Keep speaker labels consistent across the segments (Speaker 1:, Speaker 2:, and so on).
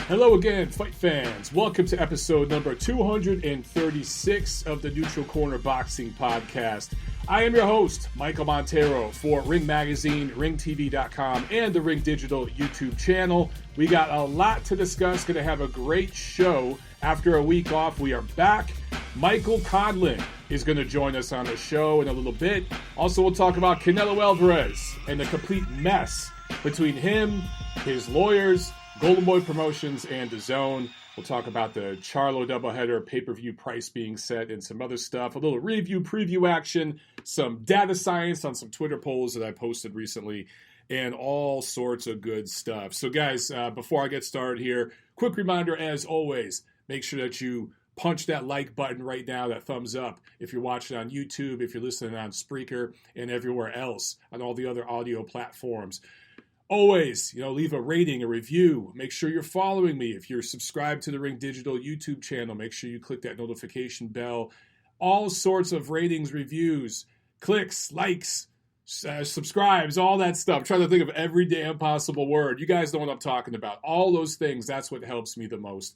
Speaker 1: Hello again, fight fans. Welcome to episode number 236 of the Neutral Corner Boxing Podcast. I am your host, Michael Montero, for Ring Magazine, ringtv.com, and the Ring Digital YouTube channel. We got a lot to discuss. Going to have a great show. After a week off, we are back. Michael Conlan is going to join us on the show in a little bit. Also, we'll talk about Canelo Alvarez and the complete mess between him, his lawyers, Golden Boy Promotions, and DAZN. We'll talk about the Charlo doubleheader pay-per-view price being set and some other stuff. A little review, preview action, some data science on some Twitter polls that I posted recently, and all sorts of good stuff. So guys, before I get started here, quick reminder as always, make sure that you punch that like button right now, that thumbs up, if you're watching on YouTube, if you're listening on Spreaker, and everywhere else on all the other audio platforms. Always, leave a rating, a review. Make sure you're following me. If you're subscribed to the Ring Digital YouTube channel, make sure you click that notification bell. All sorts of ratings, reviews, clicks, likes, subscribes, all that stuff. I'm trying to think of every damn possible word. You guys know what I'm talking about. All those things, that's what helps me the most.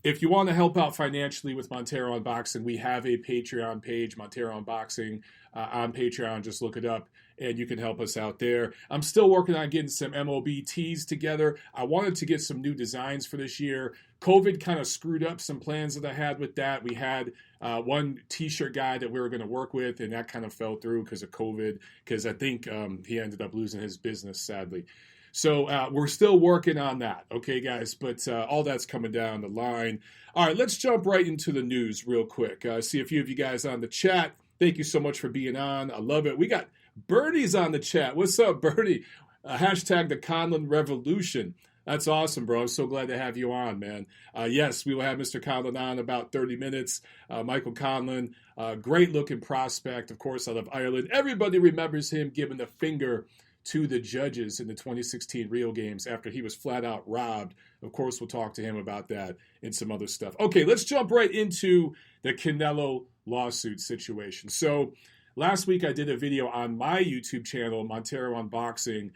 Speaker 1: If you want to help out financially with Montero Unboxing, we have a Patreon page, Montero Unboxing, on Patreon. Just look it up, and you can help us out there. I'm still working on getting some MOB tees together. I wanted to get some new designs for this year. COVID kind of screwed up some plans that I had with that. We had one T-shirt guy that we were going to work with, and that kind of fell through because of COVID, because I think he ended up losing his business, sadly. So we're still working on that, okay, guys? But all that's coming down the line. All right, let's jump right into the news real quick. I see a few of you guys on the chat. Thank you so much for being on. I love it. We got Briedis on the chat. What's up, Birdie? Hashtag the Conlan Revolution. That's awesome, bro. I'm so glad to have you on, man. Yes, we will have Mr. Conlan on in about 30 minutes. Michael Conlan, great-looking prospect, of course, out of Ireland. Everybody remembers him giving the finger to the judges in the 2016 Rio Games after he was flat out robbed. Of course, we'll talk to him about that and some other stuff. Okay, let's jump right into the Canelo lawsuit situation. So last week I did a video on my YouTube channel, Montero Unboxing,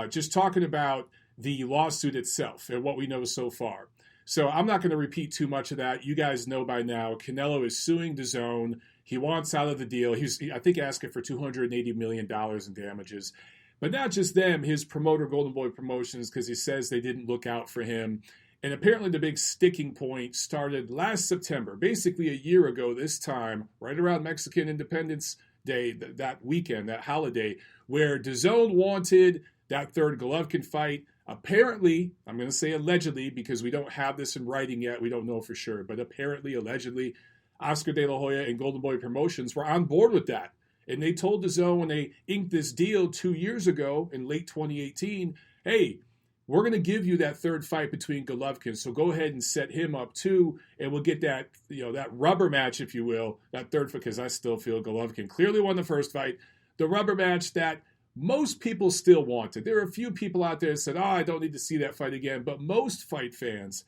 Speaker 1: just talking about the lawsuit itself and what we know so far. So I'm not going to repeat too much of that. You guys know by now, Canelo is suing DAZN. He wants out of the deal. He's, I think, asking for $280 million in damages. But not just them, his promoter, Golden Boy Promotions, because he says they didn't look out for him. And apparently the big sticking point started last September, basically a year ago this time, right around Mexican Independence Day, that weekend, that holiday, where DAZN wanted that third Golovkin fight. Apparently, I'm going to say allegedly, because we don't have this in writing yet, we don't know for sure, but apparently, allegedly, Oscar De La Hoya and Golden Boy Promotions were on board with that. And they told DAZN when they inked this deal 2 years ago in late 2018, hey, we're going to give you that third fight between Golovkin, so go ahead and set him up too, and we'll get that, that rubber match, if you will, that third fight, because I still feel Golovkin clearly won the first fight, the rubber match that most people still wanted. There are a few people out there that said, I don't need to see that fight again, but most fight fans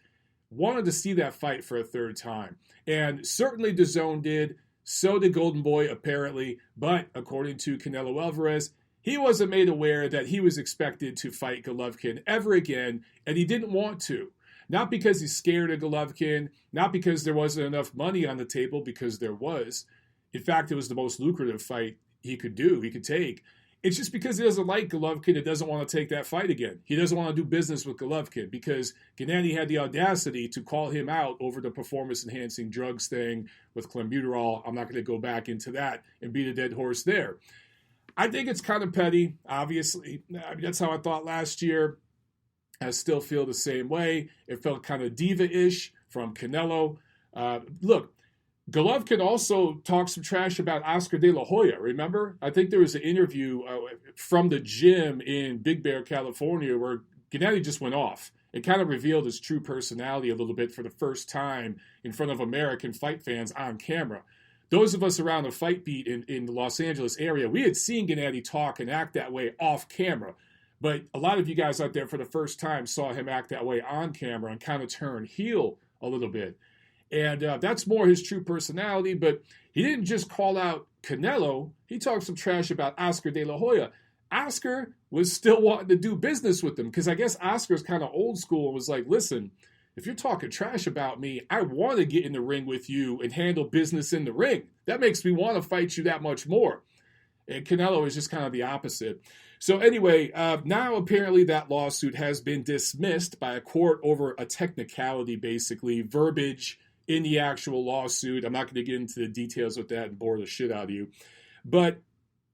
Speaker 1: wanted to see that fight for a third time. And certainly DAZN did. So did Golden Boy, apparently, but according to Canelo Alvarez, he wasn't made aware that he was expected to fight Golovkin ever again, and he didn't want to. Not because he's scared of Golovkin, not because there wasn't enough money on the table, because there was. In fact, it was the most lucrative fight he could take. It's just because he doesn't like Golovkin and doesn't want to take that fight again. He doesn't want to do business with Golovkin because Gennady had the audacity to call him out over the performance-enhancing drugs thing with clenbuterol. I'm not going to go back into that and beat a dead horse there. I think it's kind of petty, obviously. I mean, that's how I thought last year. I still feel the same way. It felt kind of diva-ish from Canelo. Look, Golovkin also talked some trash about Oscar De La Hoya, remember? I think there was an interview from the gym in Big Bear, California, where Gennady just went off. It kind of revealed his true personality a little bit for the first time in front of American fight fans on camera. Those of us around the fight beat in the Los Angeles area, we had seen Gennady talk and act that way off camera. But a lot of you guys out there for the first time saw him act that way on camera and kind of turn heel a little bit. And that's more his true personality, but he didn't just call out Canelo. He talked some trash about Oscar De La Hoya. Oscar was still wanting to do business with him because I guess Oscar's kind of old school and was like, listen, if you're talking trash about me, I want to get in the ring with you and handle business in the ring. That makes me want to fight you that much more. And Canelo is just kind of the opposite. So anyway, now apparently that lawsuit has been dismissed by a court over a technicality, basically, verbiage in the actual lawsuit. I'm not going to get into the details with that and bore the shit out of you. But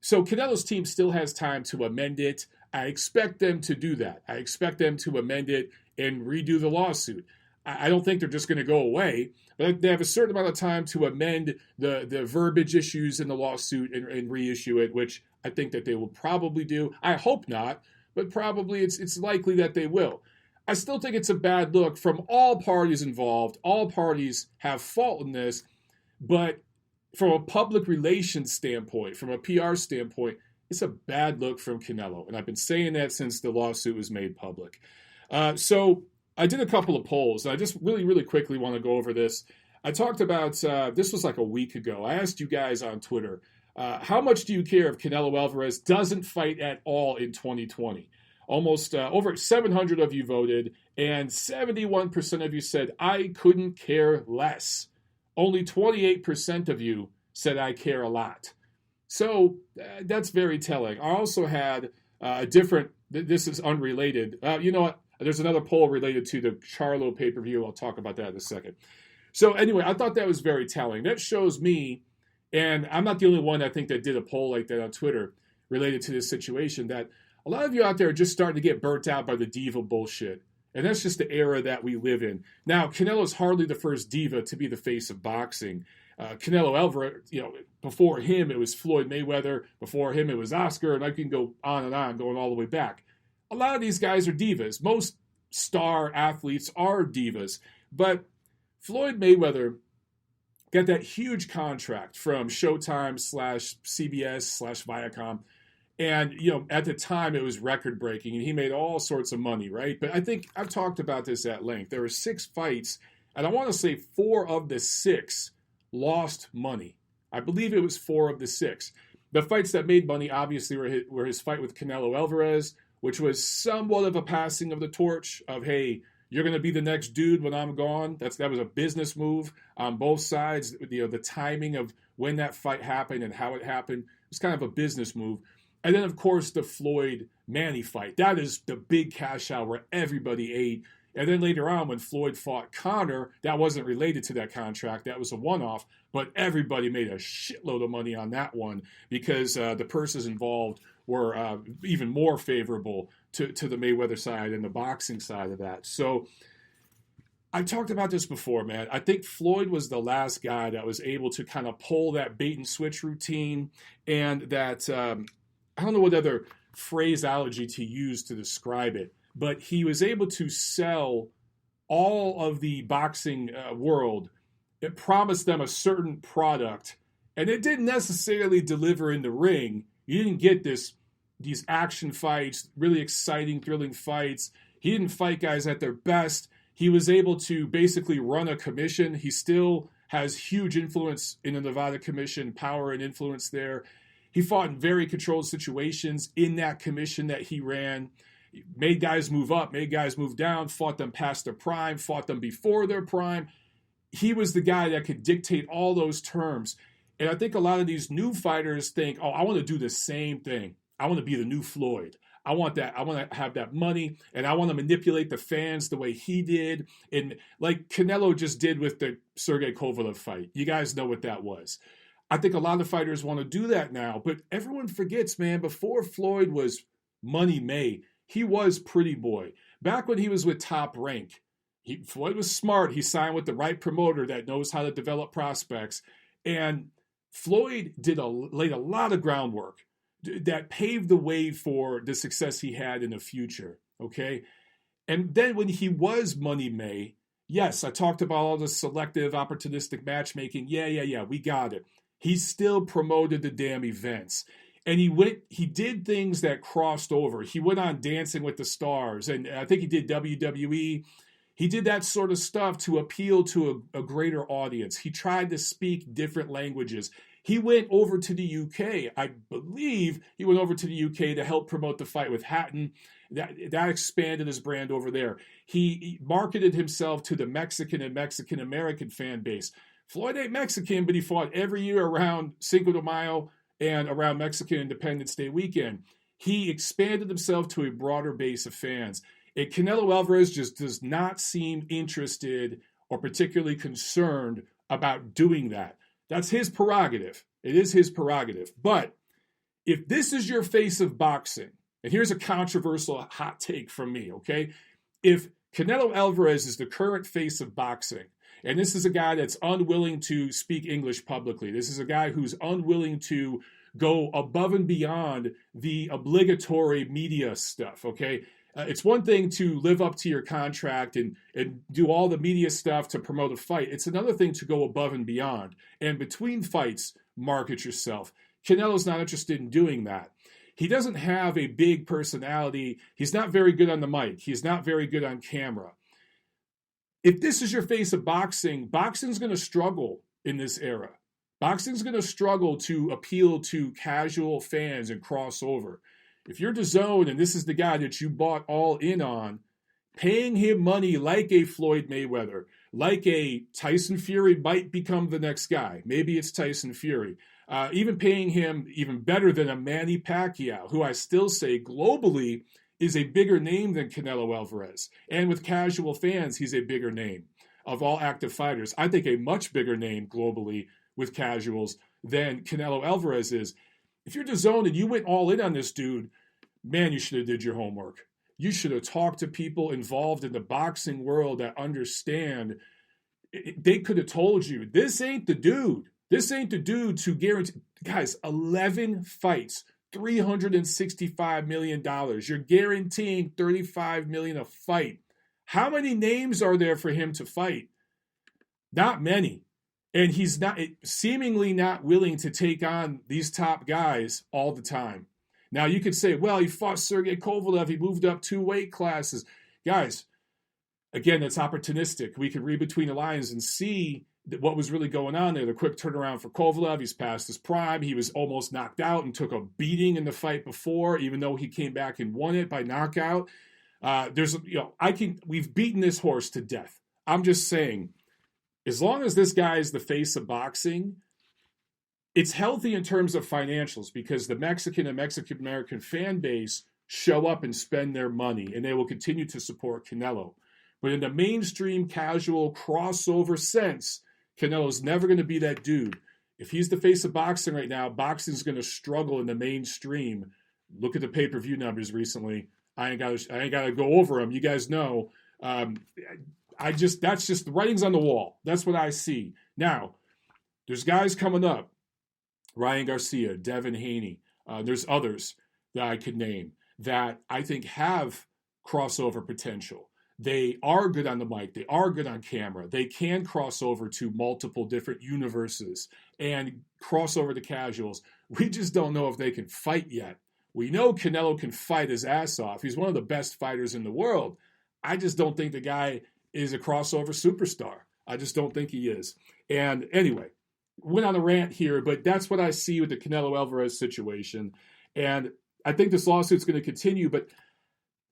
Speaker 1: so Canelo's team still has time to amend it. I expect them to do that. I expect them to amend it and redo the lawsuit. I don't think they're just going to go away, but they have a certain amount of time to amend the verbiage issues in the lawsuit and reissue it, which I think that they will probably do. I hope not, but probably it's likely that they will. I still think it's a bad look from all parties involved. All parties have fault in this, but from a public relations standpoint, from a PR standpoint, it's a bad look from Canelo. And I've been saying that since the lawsuit was made public. So I did a couple of polls. I just really quickly want to go over this. I talked about, this was like a week ago. I asked you guys on Twitter, how much do you care if Canelo Alvarez doesn't fight at all in 2020? Almost over 700 of you voted, and 71% of you said, I couldn't care less. Only 28% of you said, I care a lot. So that's very telling. I also had a different, this is unrelated. You know what? There's another poll related to the Charlo pay-per-view. I'll talk about that in a second. So anyway, I thought that was very telling. That shows me, and I'm not the only one I think that did a poll like that on Twitter related to this situation, that a lot of you out there are just starting to get burnt out by the Diva bullshit. And that's just the era that we live in. Now, Canelo's hardly the first Diva to be the face of boxing. Canelo Alvarez, before him, it was Floyd Mayweather. Before him, it was Oscar. And I can go on and on, going all the way back. A lot of these guys are divas. Most star athletes are divas. But Floyd Mayweather got that huge contract from Showtime / CBS / Viacom. And, at the time it was record breaking and he made all sorts of money, right? But I think I've talked about this at length. There were 6 fights, and I want to say 4 of the 6 lost money. I believe it was 4 of the 6. The fights that made money obviously were his fight with Canelo Alvarez, which was somewhat of a passing of the torch of, hey, you're going to be the next dude when I'm gone. That was a business move on both sides. The timing of when that fight happened and how it happened was kind of a business move. And then, of course, the Floyd-Manny fight. That is the big cash out where everybody ate. And then later on, when Floyd fought Conor, that wasn't related to that contract. That was a one-off. But everybody made a shitload of money on that one because the purses involved were even more favorable to the Mayweather side and the boxing side of that. So I talked about this before, man. I think Floyd was the last guy that was able to kind of pull that bait-and-switch routine and that... I don't know what other phraseology to use to describe it, but he was able to sell all of the boxing world. It promised them a certain product, and it didn't necessarily deliver in the ring. You didn't get these action fights, really exciting, thrilling fights. He didn't fight guys at their best. He was able to basically run a commission. He still has huge influence in the Nevada Commission, power and influence there. He fought in very controlled situations in that commission that he ran, made guys move up, made guys move down, fought them past their prime, fought them before their prime. He was the guy that could dictate all those terms. And I think a lot of these new fighters think, I want to do the same thing. I want to be the new Floyd. I want that. I want to have that money, and I want to manipulate the fans the way he did. And like Canelo just did with the Sergey Kovalev fight. You guys know what that was. I think a lot of fighters want to do that now, but everyone forgets, man, before Floyd was Money May, he was Pretty Boy. Back when he was with Top Rank, Floyd was smart. He signed with the right promoter that knows how to develop prospects. And Floyd laid a lot of groundwork that paved the way for the success he had in the future, okay? And then when he was Money May, yes, I talked about all the selective, opportunistic matchmaking. Yeah, we got it. He still promoted the damn events. And he did things that crossed over. He went on Dancing with the Stars, and I think he did WWE. He did that sort of stuff to appeal to a greater audience. He tried to speak different languages. He went over to the UK. I believe he went over to the UK to help promote the fight with Hatton. That expanded his brand over there. He marketed himself to the Mexican and Mexican-American fan base. Floyd ain't Mexican, but he fought every year around Cinco de Mayo and around Mexican Independence Day weekend. He expanded himself to a broader base of fans. And Canelo Alvarez just does not seem interested or particularly concerned about doing that. That's his prerogative. It is his prerogative. But if this is your face of boxing, and here's a controversial hot take from me, okay? If Canelo Alvarez is the current face of boxing, and this is a guy that's unwilling to speak English publicly, this is a guy who's unwilling to go above and beyond the obligatory media stuff, okay? It's one thing to live up to your contract and do all the media stuff to promote a fight. It's another thing to go above and beyond. And between fights, market yourself. Canelo's not interested in doing that. He doesn't have a big personality. He's not very good on the mic. He's not very good on camera. If this is your face of boxing, boxing's going to struggle in this era. Boxing's going to struggle to appeal to casual fans and cross over. If you're DAZN and this is the guy that you bought all in on, paying him money like a Floyd Mayweather, like a Tyson Fury might become the next guy. Maybe it's Tyson Fury. Even paying him even better than a Manny Pacquiao, who I still say globally is a bigger name than Canelo Alvarez. And with casual fans, he's a bigger name of all active fighters. I think a much bigger name globally with casuals than Canelo Alvarez is. If you're DAZN and you went all in on this dude, man, you should have did your homework. You should have talked to people involved in the boxing world that understand. They could have told you, this ain't the dude. This ain't the dude to guarantee. Guys, 11 fights, $365 million. You're guaranteeing $35 million a fight. How many names are there for him to fight? Not many. And he's not seemingly not willing to take on these top guys all the time. Now, you could say, well, he fought Sergey Kovalev. He moved up 2 weight classes. Guys, again, that's opportunistic. We can read between the lines and see what was really going on there. The quick turnaround for Kovalev. He's past his prime. He was almost knocked out and took a beating in the fight before, even though he came back and won it by knockout. We've beaten this horse to death. I'm just saying, as long as this guy is the face of boxing, it's healthy in terms of financials because the Mexican and Mexican-American fan base show up and spend their money, and they will continue to support Canelo. But in the mainstream, casual, crossover sense, Canelo's never going to be that dude. If he's the face of boxing right now, boxing's going to struggle in the mainstream. Look at the pay-per-view numbers recently. I ain't got to go over them. You guys know. That's just the writing's on the wall. That's what I see. Now, there's guys coming up. Ryan Garcia, Devin Haney. There's others that I could name that I think have crossover potential. They are good on the mic. They are good on camera. They can cross over to multiple different universes and cross over to casuals. We just don't know if they can fight yet. We know Canelo can fight his ass off. He's one of the best fighters in the world. I just don't think the guy is a crossover superstar. I just don't think he is. And anyway, went on a rant here, but that's what I see with the Canelo Alvarez situation. And I think this lawsuit's going to continue, but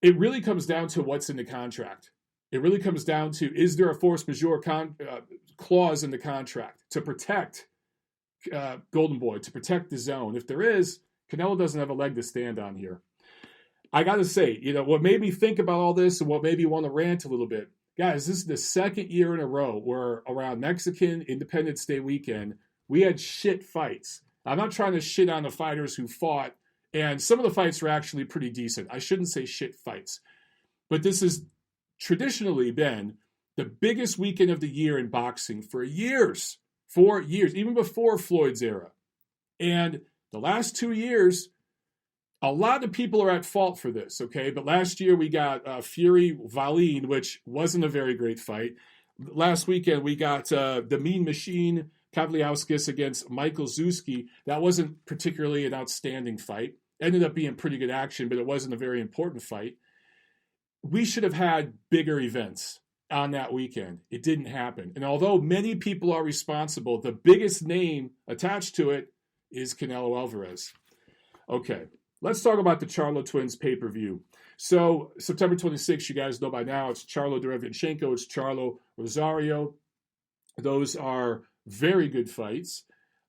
Speaker 1: it really comes down to what's in the contract. It really comes down to, is there a force majeure clause in the contract to protect Golden Boy, to protect the zone? If there is, Canelo doesn't have a leg to stand on here. I got to say, what made me think about all this and what made me want to rant a little bit, guys, this is the second year in a row where around Mexican Independence Day weekend, we had shit fights. I'm not trying to shit on the fighters who fought, and some of the fights were actually pretty decent. I shouldn't say shit fights. But this has traditionally been the biggest weekend of the year in boxing for years, even before Floyd's era. And the last 2 years, a lot of people are at fault for this, okay? But last year we got Fury Wallin, which wasn't a very great fight. Last weekend we got the Mean Machine Kavaliauskas against Michael Zuski. That wasn't particularly an outstanding fight. Ended up being pretty good action, but it wasn't a very important fight. We should have had bigger events. on that weekend. It didn't happen. And although many people are responsible, the biggest name attached to it is Canelo Alvarez. Okay, let's talk about the Charlo Twins pay-per-view. So September 26th, you guys know by now, it's Charlo Derevyanchenko, it's Charlo Rosario. Those are very good fights.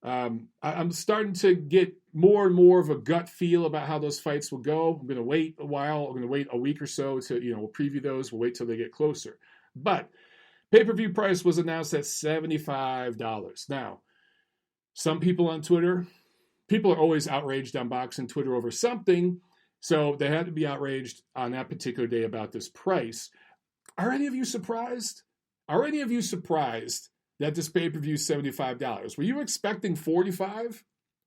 Speaker 1: I'm starting to get more and more of a gut feel about how those fights will go. I'm going to wait a while. I'm going to wait a week or so to, we'll preview those. We'll wait till they get closer. But pay-per-view price was announced at $75. Now, some people on Twitter, people are always outraged on boxing Twitter over something, so they had to be outraged on that particular day about this price. Are any of you surprised? Are any of you surprised that this pay-per-view is $75? Were you expecting $45?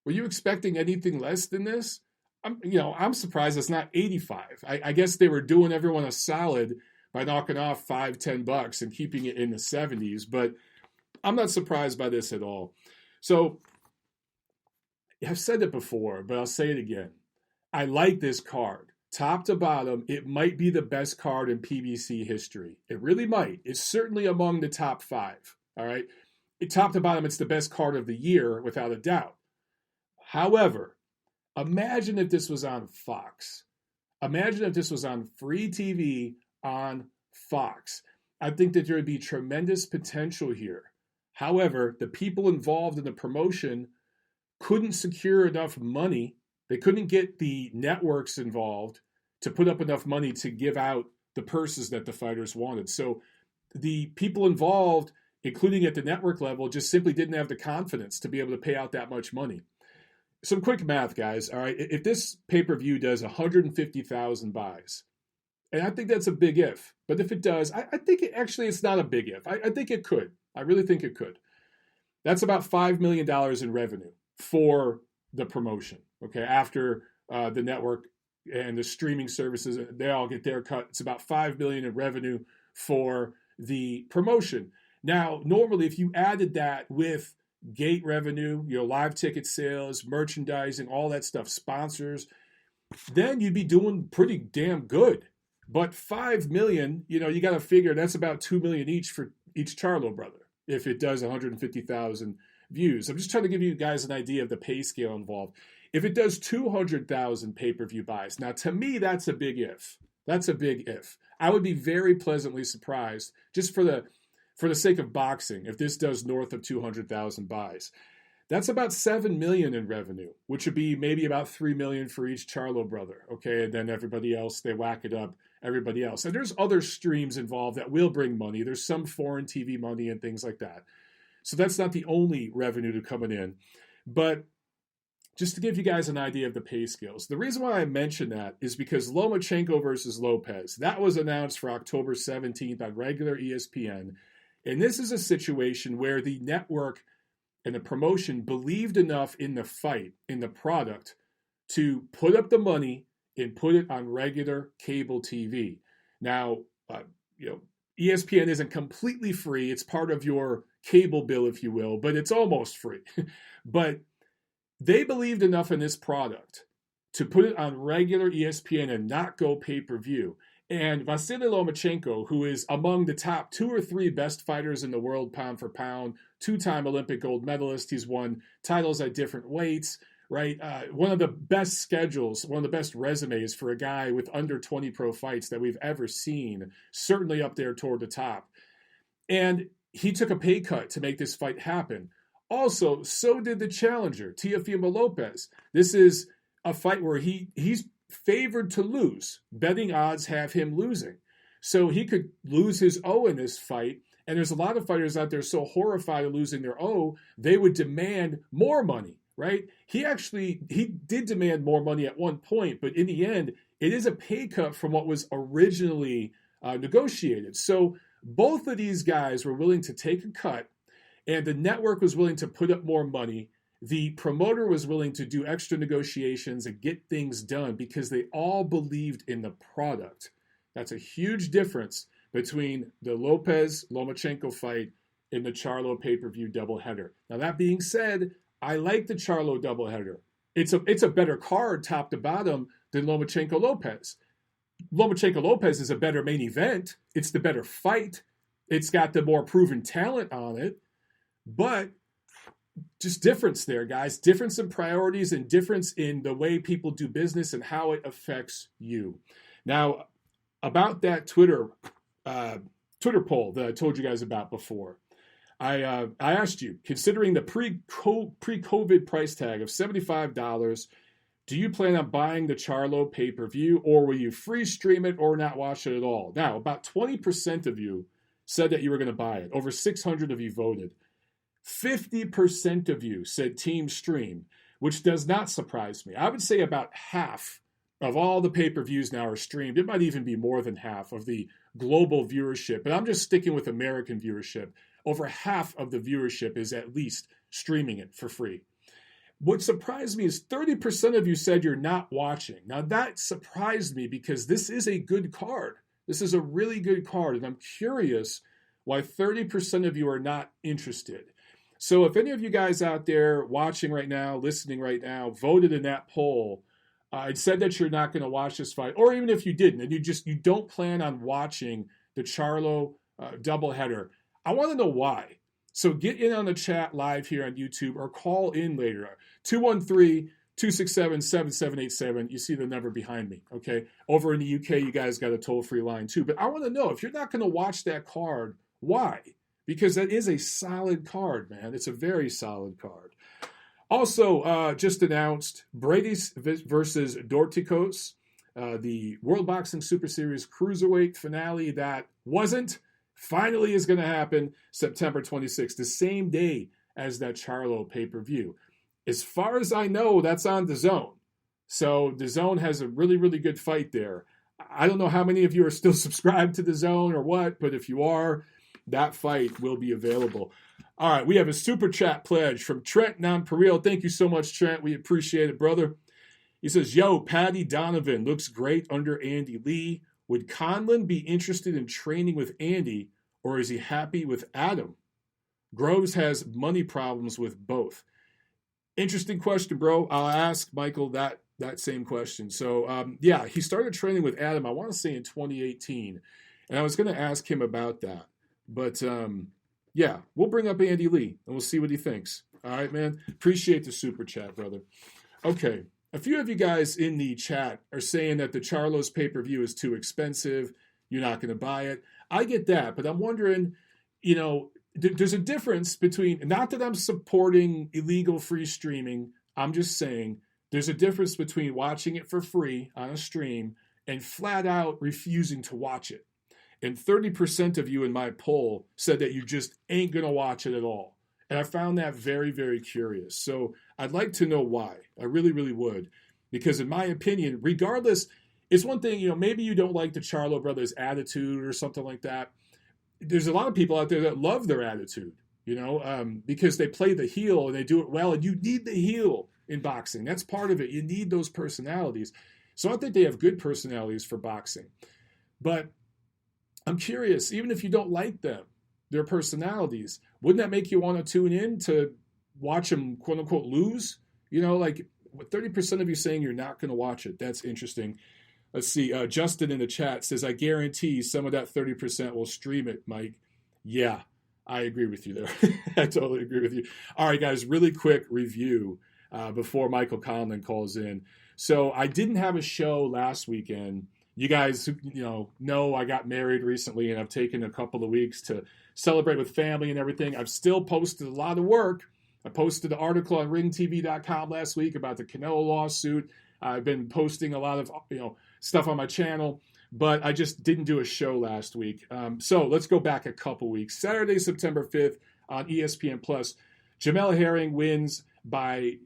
Speaker 1: Were you expecting anything less than this? I'm surprised it's not $85. I guess they were doing everyone a solid by knocking off $5-10 and keeping it in the 70s, but I'm not surprised by this at all. So I've said it before, but I'll say it again. I like this card. Top to bottom, it might be the best card in PBC history. It really might. It's certainly among the top 5. All right. Top to bottom, it's the best card of the year, without a doubt. However, imagine if this was on Fox. Imagine if this was on free TV on Fox. I think that there would be tremendous potential here. However, the people involved in the promotion couldn't secure enough money. They couldn't get the networks involved to put up enough money to give out the purses that the fighters wanted. So the people involved, including at the network level, just simply didn't have the confidence to be able to pay out that much money. Some quick math, guys. All right, if this pay-per-view does 150,000 buys, and I think that's a big if, but if it does, I think it's not a big if. I think it could. I really think it could. That's about $5 million in revenue for the promotion. Okay, after the network and the streaming services, they all get their cut. It's about $5 million in revenue for the promotion. Now, normally, if you added that with gate revenue, live ticket sales, merchandising, all that stuff, sponsors, then you'd be doing pretty damn good. But $5 million, you got to figure that's about $2 million each for each Charlo brother if it does 150,000 views. I'm just trying to give you guys an idea of the pay scale involved. If it does 200,000 pay-per-view buys, now to me, that's a big if. That's a big if. I would be very pleasantly surprised, just for the sake of boxing, if this does north of 200,000 buys. That's about $7 million in revenue, which would be maybe about $3 million for each Charlo brother. Okay, and then everybody else, they whack it up, everybody else. And there's other streams involved that will bring money. There's some foreign TV money and things like that. So that's not the only revenue to coming in. But just to give you guys an idea of the pay scales, the reason why I mention that is because Lomachenko versus Lopez, that was announced for October 17th on regular ESPN. And this is a situation where the network and the promotion believed enough in the fight, in the product, to put up the money and put it on regular cable TV. Now, ESPN isn't completely free. It's part of your cable bill, if you will, but it's almost free. But they believed enough in this product to put it on regular ESPN and not go pay-per-view. And Vasily Lomachenko, who is among the top 2 or 3 best fighters in the world pound for pound, 2-time Olympic gold medalist, he's won titles at different weights, right? One of the best schedules, one of the best resumes for a guy with under 20 pro fights that we've ever seen, certainly up there toward the top. And he took a pay cut to make this fight happen. Also, so did the challenger, Teofimo Lopez. This is a fight where he's favored to lose. Betting odds have him losing. So he could lose his O in this fight. And there's a lot of fighters out there so horrified of losing their O, they would demand more money, right? He did demand more money at one point, but in the end, it is a pay cut from what was originally negotiated. So both of these guys were willing to take a cut, and the network was willing to put up more money. The promoter was willing to do extra negotiations and get things done because they all believed in the product. That's a huge difference between the Lopez-Lomachenko fight and the Charlo pay-per-view doubleheader. Now, that being said, I like the Charlo doubleheader. It's a better card top to bottom than Lomachenko-Lopez. Lomachenko-Lopez is a better main event. It's the better fight. It's got the more proven talent on it, but just difference there, guys. Difference in priorities and difference in the way people do business and how it affects you. Now, about that Twitter poll that I told you guys about before, I asked you, considering the pre-COVID price tag of $75, do you plan on buying the Charlo pay-per-view, or will you free stream it or not watch it at all? Now, about 20% of you said that you were going to buy it. Over 600 of you voted. 50% of you said team stream, which does not surprise me. I would say about half of all the pay-per-views now are streamed. It might even be more than half of the global viewership, but I'm just sticking with American viewership. Over half of the viewership is at least streaming it for free. What surprised me is 30% of you said you're not watching. Now, that surprised me because this is a good card. This is a really good card, and I'm curious why 30% of you are not interested. So if any of you guys out there watching right now, listening right now, voted in that poll, and said that you're not going to watch this fight, or even if you didn't, and you don't plan on watching the Charlo doubleheader, I want to know why. So get in on the chat live here on YouTube or call in later. 213-267-7787. You see the number behind me, okay? Over in the UK, you guys got a toll-free line too. But I want to know, if you're not going to watch that card, why? Because that is a solid card, man. It's a very solid card. Also, just announced Briedis versus Dorticos, the World Boxing Super Series Cruiserweight finale that wasn't, finally is going to happen September 26th, the same day as that Charlo pay-per-view. As far as I know, that's on DAZN. So DAZN has a really, really good fight there. I don't know how many of you are still subscribed to DAZN or what, but if you are, that fight will be available. All right, we have a super chat pledge from Trent Nonpareil. Thank you so much, Trent. We appreciate it, brother. He says, yo, Paddy Donovan looks great under Andy Lee. Would Conlan be interested in training with Andy, or is he happy with Adam? Groves has money problems with both. Interesting question, bro. I'll ask Michael that same question. So, yeah, he started training with Adam, I want to say in 2018, and I was going to ask him about that. But, yeah, we'll bring up Andy Lee, and we'll see what he thinks. All right, man? Appreciate the super chat, brother. Okay, a few of you guys in the chat are saying that the Charlo's pay-per-view is too expensive. You're not going to buy it. I get that, but I'm wondering, you know, there's a difference between, not that I'm supporting illegal free streaming, I'm just saying there's a difference between watching it for free on a stream and flat out refusing to watch it. And 30% of you in my poll said that you just ain't going to watch it at all. And I found that very, very curious. So I'd like to know why. I really, really would. Because in my opinion, regardless, it's one thing, you know, maybe you don't like the Charlo brothers' attitude or something like that. There's a lot of people out there that love their attitude, you know, because they play the heel and they do it well. And you need the heel in boxing. That's part of it. You need those personalities. So I think they have good personalities for boxing. But I'm curious, even if you don't like them, their personalities, wouldn't that make you want to tune in to watch them, quote unquote, lose? You know, like 30% of you saying you're not going to watch it. That's interesting. Let's see. Justin in the chat says, I guarantee some of that 30% will stream it, Mike. Yeah, I agree with you there. I totally agree with you. All right, guys, really quick review before Michael Conlan calls in. So I didn't have a show last weekend. You guys, know I got married recently, and I've taken a couple of weeks to celebrate with family and everything. I've still posted a lot of work. I posted an article on ringtv.com last week about the Canelo lawsuit. I've been posting a lot of stuff on my channel, but I just didn't do a show last week. So let's go back a couple weeks. Saturday, September 5th on ESPN Plus, Jamel Herring wins by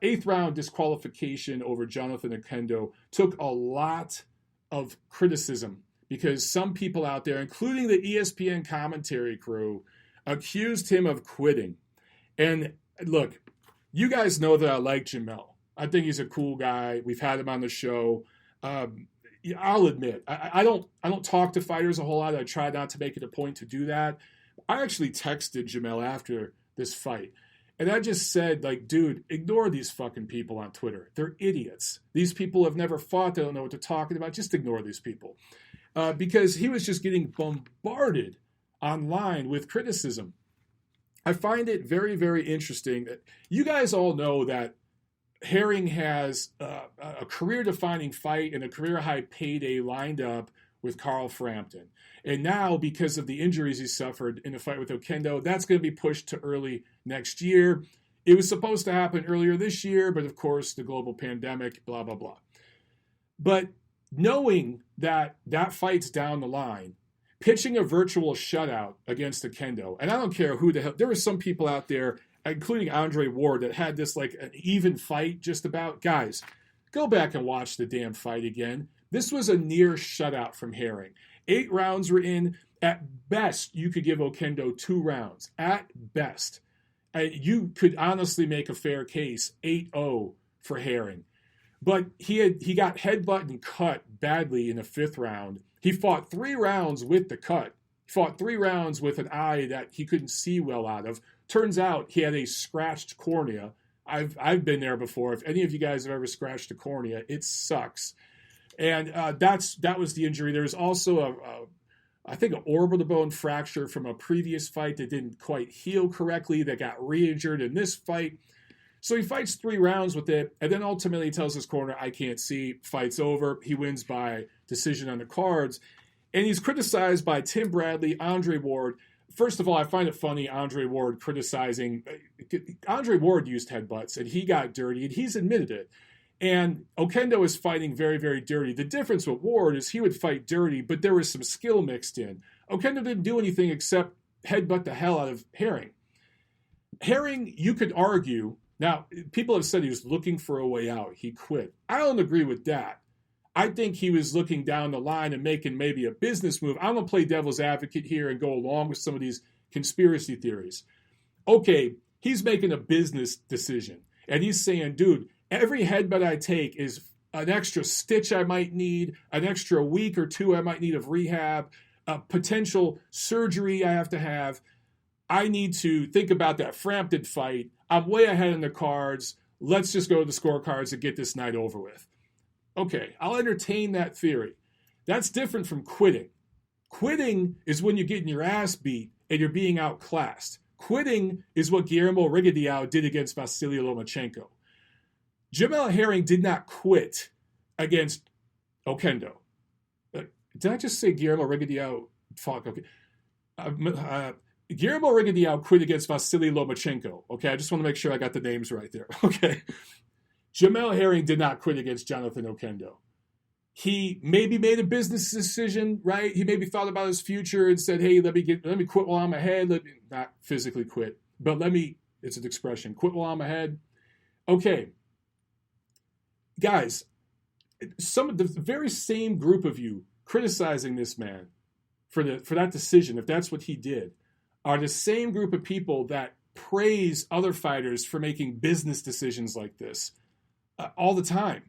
Speaker 1: 8th round disqualification over Jonathan Oquendo. Took a lot of criticism because some people out there, including the ESPN commentary crew, accused him of quitting. And look, you guys know that I like Jamel. I think he's a cool guy. We've had him on the show. I'll admit, I don't talk to fighters a whole lot. I try not to make it a point to do that. I actually texted Jamel after this fight. And I just said, like, dude, ignore these fucking people on Twitter. They're idiots. These people have never fought. They don't know what they're talking about. Just ignore these people. Because he was just getting bombarded online with criticism. I find it very, very interesting that you guys all know that Herring has a career-defining fight and a career-high payday lined up with Carl Frampton. And now, because of the injuries he suffered in the fight with Oquendo, that's going to be pushed to early next year. It was supposed to happen earlier this year, but of course, the global pandemic, blah, blah, blah. But knowing that that fight's down the line, pitching a virtual shutout against Oquendo, and I don't care who the hell, there were some people out there, including Andre Ward, that had this like an even fight just about. Guys, go back and watch the damn fight again. This was a near shutout from Herring. 8 rounds were in. At best, you could give Oquendo 2 rounds. At best. You could honestly make a fair case, 8-0 for Herring. But he got headbutt and cut badly in the 5th round. He fought 3 rounds with the cut. He fought 3 rounds with an eye that he couldn't see well out of. Turns out he had a scratched cornea. I've been there before. If any of you guys have ever scratched a cornea, it sucks. And that was the injury. There was also I think an orbital bone fracture from a previous fight that didn't quite heal correctly, that got re-injured in this fight. So he fights 3 rounds with it, and then ultimately tells his corner, I can't see, fight's over. He wins by decision on the cards. And he's criticized by Tim Bradley, Andre Ward. First of all, I find it funny, Andre Ward criticizing. Andre Ward used headbutts, and he got dirty, and he's admitted it. And Oquendo is fighting very, very dirty. The difference with Ward is he would fight dirty, but there was some skill mixed in. Oquendo didn't do anything except headbutt the hell out of Herring. Herring, you could argue, now, people have said he was looking for a way out. He quit. I don't agree with that. I think he was looking down the line and making maybe a business move. I'm going to play devil's advocate here and go along with some of these conspiracy theories. Okay, he's making a business decision. And he's saying, dude, every headbutt I take is an extra stitch I might need, an extra week or 2 I might need of rehab, a potential surgery I have to have. I need to think about that Frampton fight. I'm way ahead in the cards. Let's just go to the scorecards and get this night over with. Okay, I'll entertain that theory. That's different from quitting. Quitting is when you're getting your ass beat and you're being outclassed. Quitting is what Guillermo Rigondeaux did against Vasily Lomachenko. Jamel Herring did not quit against Oquendo. Did I just say Guillermo Rigondeaux fought? Okay. Guillermo Rigondeaux quit against Vasily Lomachenko. Okay, I just want to make sure I got the names right there. Okay. Jamel Herring did not quit against Jonathan Oquendo. He maybe made a business decision, right? He maybe thought about his future and said, hey, let me quit while I'm ahead. Let me not physically quit, but it's an expression, quit while I'm ahead. Okay. Guys, some of the very same group of you criticizing this man for that decision, if that's what he did, are the same group of people that praise other fighters for making business decisions like this all the time.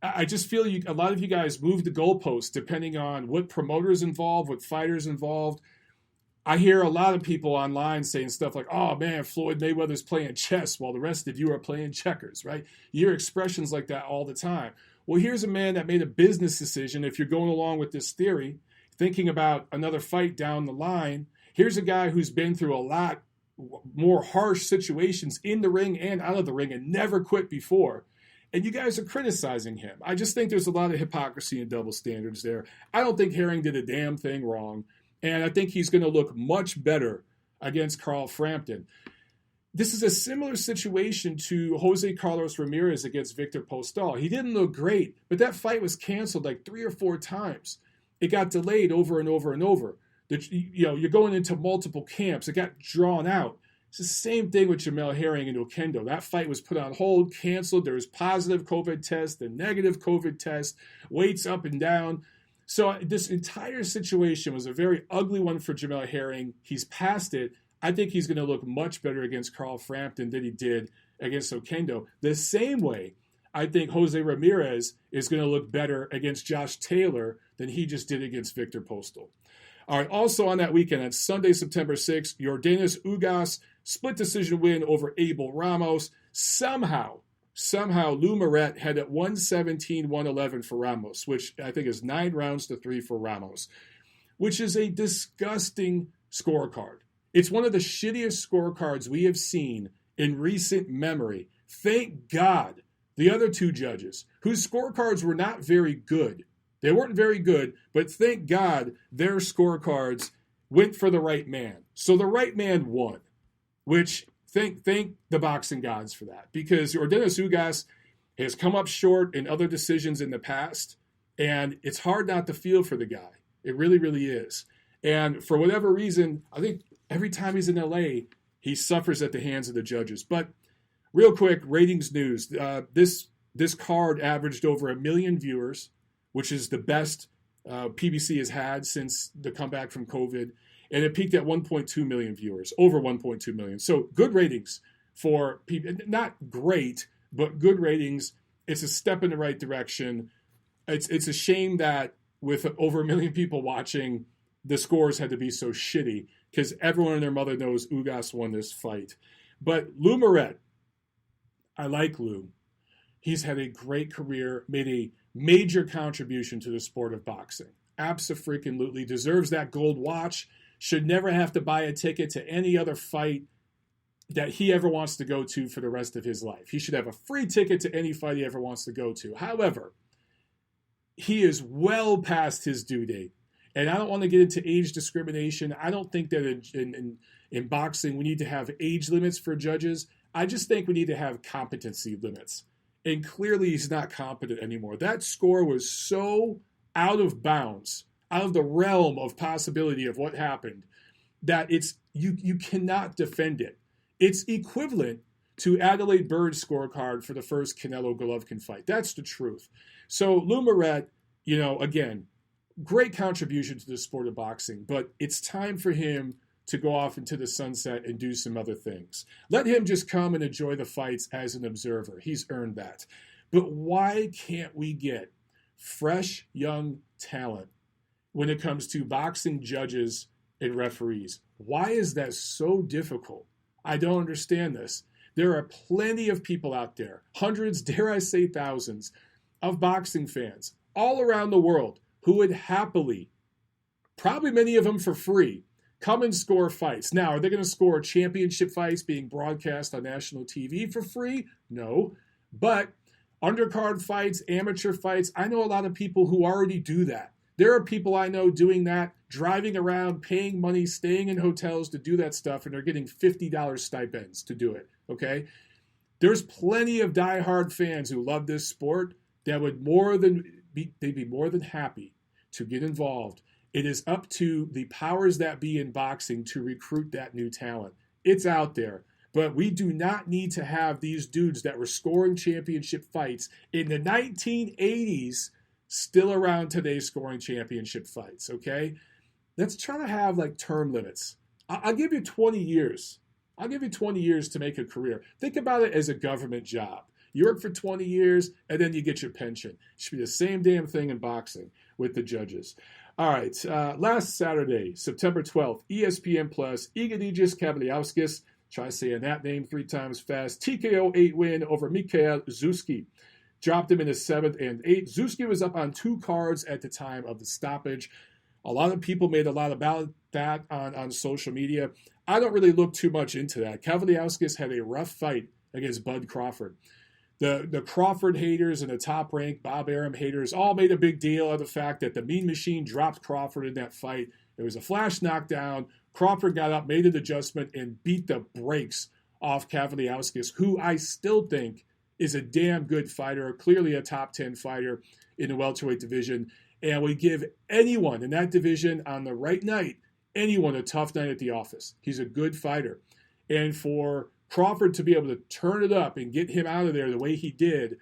Speaker 1: I just feel a lot of you guys move the goalposts depending on what promoters involved, what fighters involved. I hear a lot of people online saying stuff like, oh man, Floyd Mayweather's playing chess while the rest of you are playing checkers, right? You hear expressions like that all the time. Well, here's a man that made a business decision, if you're going along with this theory, thinking about another fight down the line. Here's a guy who's been through a lot more harsh situations in the ring and out of the ring and never quit before. And you guys are criticizing him. I just think there's a lot of hypocrisy and double standards there. I don't think Herring did a damn thing wrong. And I think he's going to look much better against Carl Frampton. This is a similar situation to Jose Carlos Ramirez against Victor Postol. He didn't look great, but that fight was canceled like 3 or 4 times. It got delayed over and over and over. You're going into multiple camps. It got drawn out. It's the same thing with Jamel Herring and Oquendo. That fight was put on hold, canceled. There was positive COVID test, the negative COVID test, weights up and down. So this entire situation was a very ugly one for Jamel Herring. He's past it. I think he's going to look much better against Carl Frampton than he did against Oquendo. The same way, I think Jose Ramirez is going to look better against Josh Taylor than he just did against Victor Postol. All right, also on that weekend, on Sunday, September 6th, Yordenis Ugas, split decision win over Abel Ramos. Somehow Lou Moret had at 117-111 for Ramos, which I think is 9 rounds to 3 for Ramos, which is a disgusting scorecard. It's one of the shittiest scorecards we have seen in recent memory. Thank God the other two judges, whose scorecards were not very good, they weren't very good, but thank God their scorecards went for the right man. So the right man won, which thank the boxing gods for that, because Yordenis Ugas has come up short in other decisions in the past, and it's hard not to feel for the guy. It really, really is. And for whatever reason, I think every time he's in LA, he suffers at the hands of the judges. But real quick, ratings news. This card averaged over 1 million viewers, which is the best PBC has had since the comeback from COVID. And it peaked at 1.2 million viewers, over 1.2 million. So good ratings for people. Not great, but good ratings. It's a step in the right direction. It's a shame that with over 1 million people watching, the scores had to be so shitty, because everyone and their mother knows Ugas won this fight. But Lou Moret, I like Lou. He's had a great career, made a major contribution to the sport of boxing. Abso-freaking-lutely deserves that gold watch. Should never have to buy a ticket to any other fight that he ever wants to go to for the rest of his life. He should have a free ticket to any fight he ever wants to go to. However, he is well past his due date. And I don't want to get into age discrimination. I don't think that in boxing we need to have age limits for judges. I just think we need to have competency limits. And clearly he's not competent anymore. That score was so out of bounds, out of the realm of possibility of what happened, that you cannot defend it. It's equivalent to Adelaide Bird's scorecard for the first Canelo Golovkin fight. That's the truth. So Lou Moret, again, great contribution to the sport of boxing, but it's time for him to go off into the sunset and do some other things. Let him just come and enjoy the fights as an observer. He's earned that. But why can't we get fresh, young talent when it comes to boxing judges and referees? Why is that so difficult? I don't understand this. There are plenty of people out there, hundreds, dare I say thousands, of boxing fans all around the world who would happily, probably many of them for free, come and score fights. Now, are they going to score championship fights being broadcast on national TV for free? No. But undercard fights, amateur fights, I know a lot of people who already do that. There are people I know doing that, driving around, paying money, staying in hotels to do that stuff, and they're getting $50 stipends to do it, okay? There's plenty of diehard fans who love this sport that would they'd be more than happy to get involved. It is up to the powers that be in boxing to recruit that new talent. It's out there. But we do not need to have these dudes that were scoring championship fights in the 1980s still around today scoring championship fights, okay? Let's try to have term limits. I'll give you 20 years. I'll give you 20 years to make a career. Think about it as a government job. You work for 20 years, and then you get your pension. It should be the same damn thing in boxing with the judges. All right, last Saturday, September 12th, ESPN Plus, Egidijus Kavaliauskas, try saying that name 3 times fast, TKO 8 win over Michael Zuski. Dropped him in the 7th and 8th. Zuski was up on 2 cards at the time of the stoppage. A lot of people made a lot about that on social media. I don't really look too much into that. Kavaliauskas had a rough fight against Bud Crawford. The Crawford haters and the top-ranked Bob Arum haters all made a big deal of the fact that the Mean Machine dropped Crawford in that fight. It was a flash knockdown. Crawford got up, made an adjustment, and beat the brakes off Kavaliauskas, who I still think is a damn good fighter, clearly a top 10 fighter in the welterweight division. And we give anyone in that division on the right night, anyone a tough night at the office. He's a good fighter. And for Crawford to be able to turn it up and get him out of there the way he did,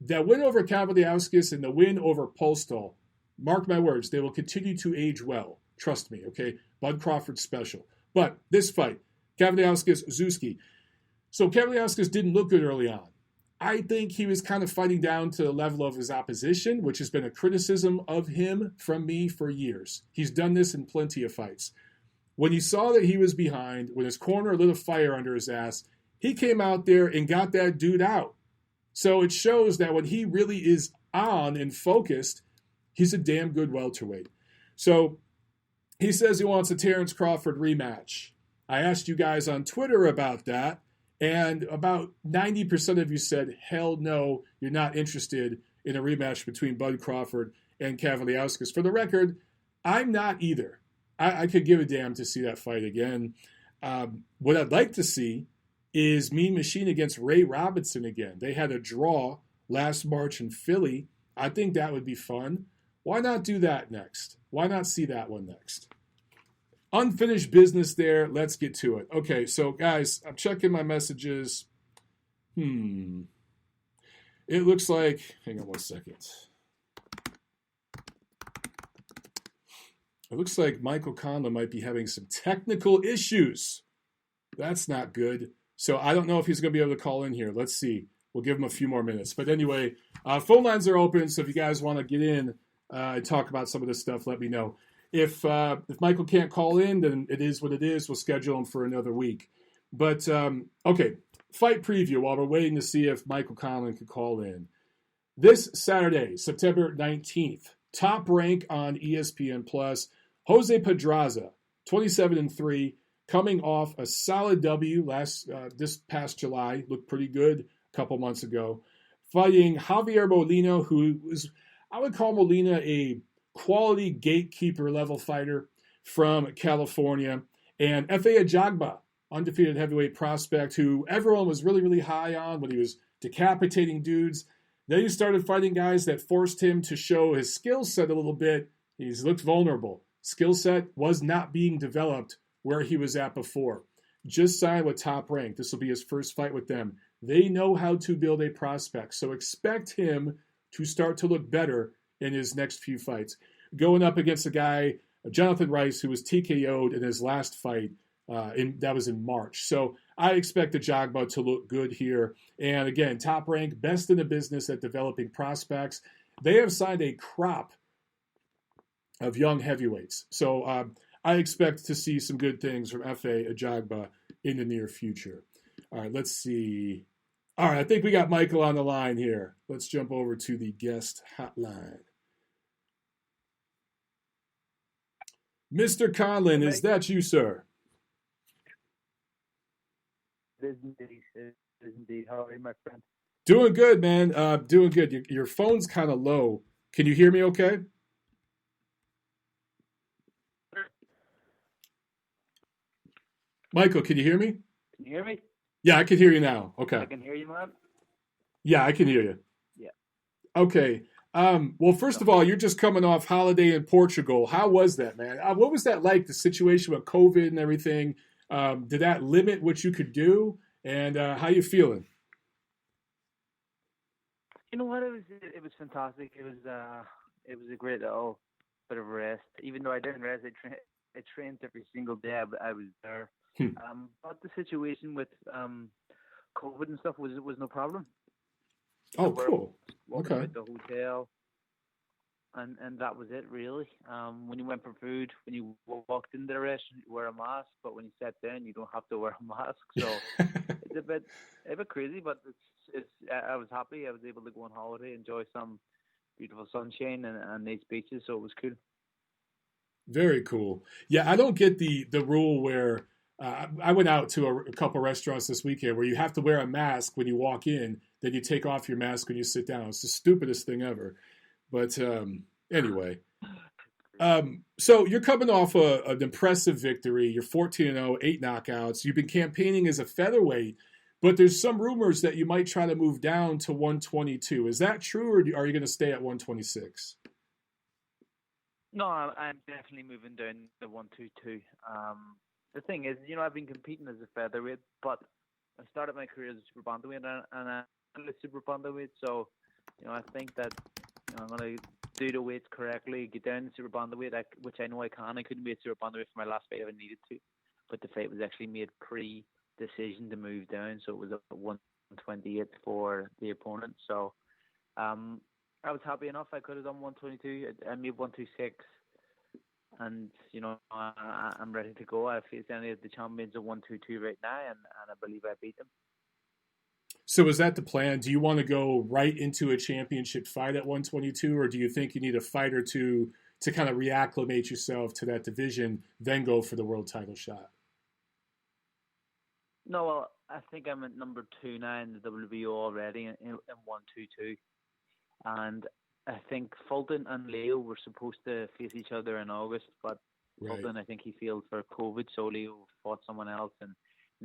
Speaker 1: that win over Kavaliauskas and the win over Postol, mark my words, they will continue to age well. Trust me, okay? Bud Crawford's special. But this fight, Kavaliauskas, Zuski. So Kavaliauskas didn't look good early on. I think he was kind of fighting down to the level of his opposition, which has been a criticism of him from me for years. He's done this in plenty of fights. When he saw that he was behind, when his corner lit a fire under his ass, he came out there and got that dude out. So it shows that when he really is on and focused, he's a damn good welterweight. So He says he wants a Terence Crawford rematch. I asked you guys on Twitter about that, and about 90% of you said, hell no, you're not interested in a rematch between Bud Crawford and Kavaliauskas. For the record, I'm not either. I could give a damn to see that fight again. What I'd like to see is Mean Machine against Ray Robinson again. They had a draw last March in Philly. I think that would be fun. Why not do that next? Why not see that one next? Unfinished business there. Let's get to it. Okay, so guys, I'm checking my messages. It looks like, hang on one second. It looks like Michael Conlan might be having some technical issues. That's not good. So I don't know if he's going to be able to call in here. Let's see. We'll give him a few more minutes. But anyway, phone lines are open, so if you guys want to get in and talk about some of this stuff, let me know. If Michael can't call in, then it is what it is. We'll schedule him for another week. But, okay, fight preview while we're waiting to see if Michael Conlan can call in. This Saturday, September 19th, Top Rank on ESPN+. Jose Pedraza, 27-3, coming off a solid W this past July. Looked pretty good a couple months ago. Fighting Javier Molina, who is, I would call Molina a quality gatekeeper level fighter from California, and Efe Ajagba, undefeated heavyweight prospect who everyone was really, really high on when he was decapitating dudes. Then he started fighting guys that forced him to show his skill set a little bit. He's looked vulnerable. Skill set was not being developed where he was at before. Just signed with Top Rank. This will be his first fight with them. They know how to build a prospect, so expect him to start to look better in his next few fights. Going up against a guy, Jonathan Rice, who was TKO'd in his last fight, that was in March. So I expect the Ajagba to look good here. And again, Top Rank, best in the business at developing prospects. They have signed a crop of young heavyweights. So I expect to see some good things from Efe Ajagba in the near future. All right, let's see. All right, I think we got Michael on the line here. Let's jump over to the guest hotline. Mr. Conlan, is that you, sir?
Speaker 2: It is indeed. It is indeed. How are you, my friend?
Speaker 1: Doing good, man. Doing good. Your phone's kind of low. Can you hear me okay? Michael, can you hear me?
Speaker 2: Can you hear me?
Speaker 1: Yeah, I can hear you now. Okay.
Speaker 2: I can hear you, man.
Speaker 1: Yeah, I can hear you.
Speaker 2: Yeah.
Speaker 1: Okay. Well, first of all, you're just coming off holiday in Portugal. How was that, man? What was that like, the situation with COVID and everything? Did that limit what you could do? And how you feeling?
Speaker 2: You know what? It was fantastic. It was a great little bit of rest. Even though I didn't rest, I trained every single day. I was there. But the situation with COVID and stuff was no problem.
Speaker 1: Oh, cool.
Speaker 2: Walking
Speaker 1: Okay.
Speaker 2: out the hotel, and that was it really. When you went for food, when you walked into the restaurant, you wear a mask, but when you sat down, you don't have to wear a mask. So it's a bit crazy, but I was happy. I was able to go on holiday, enjoy some beautiful sunshine and nice beaches. So it was cool.
Speaker 1: Very cool. Yeah, I don't get the rule where I went out to a couple restaurants this weekend where you have to wear a mask when you walk in, then you take off your mask when you sit down. It's the stupidest thing ever. But anyway, so you're coming off an impressive victory. You're 14-0, 8 knockouts. You've been campaigning as a featherweight, but there's some rumors that you might try to move down to 122. Is that true, or are you going to stay at 126?
Speaker 2: No, I'm definitely moving down to 122. The thing is, I've been competing as a featherweight, but I started my career as a super bantamweight and I'm a super bantamweight. So, I think that I'm going to do the weights correctly, get down to super bantamweight, which I know I can. I couldn't be a super bantamweight for my last fight if I needed to, but the fight was actually made pre-decision to move down, so it was at 128 for the opponent. So, I was happy enough. I could have done 122. I made 126. And, I'm ready to go. I face any of the champions of 122 right now, and I believe I beat them.
Speaker 1: So is that the plan? Do you want to go right into a championship fight at 122, or do you think you need a fight or two to kind of reacclimate yourself to that division, then go for the world title shot?
Speaker 2: No, well, I think I'm at number 2 now in the WBO already in 122, and I think Fulton and Leo were supposed to face each other in August, but
Speaker 1: Right.
Speaker 2: Fulton, I think he failed for COVID, so Leo fought someone else, and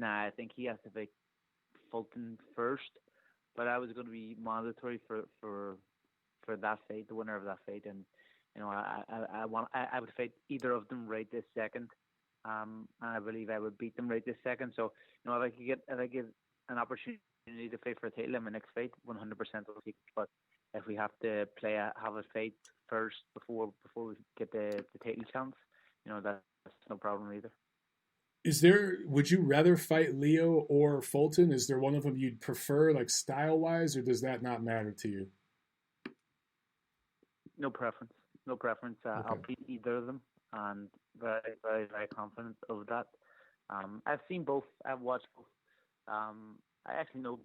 Speaker 2: I think he has to fight Fulton first. But I was going to be mandatory for that fight, the winner of that fight, and I would fight either of them right this second. And I believe I would beat them right this second. So, if I get an opportunity to fight for a title in my next fight, 100% I'll take it. But if we have to have a fight first before we get the title chance, that's no problem either.
Speaker 1: Would you rather fight Leo or Fulton? Is there one of them you'd prefer, like style-wise, or does that not matter to you?
Speaker 2: No preference. Okay. I'll beat either of them, and very, very, very confident of that. I've seen both. I've watched both. I actually know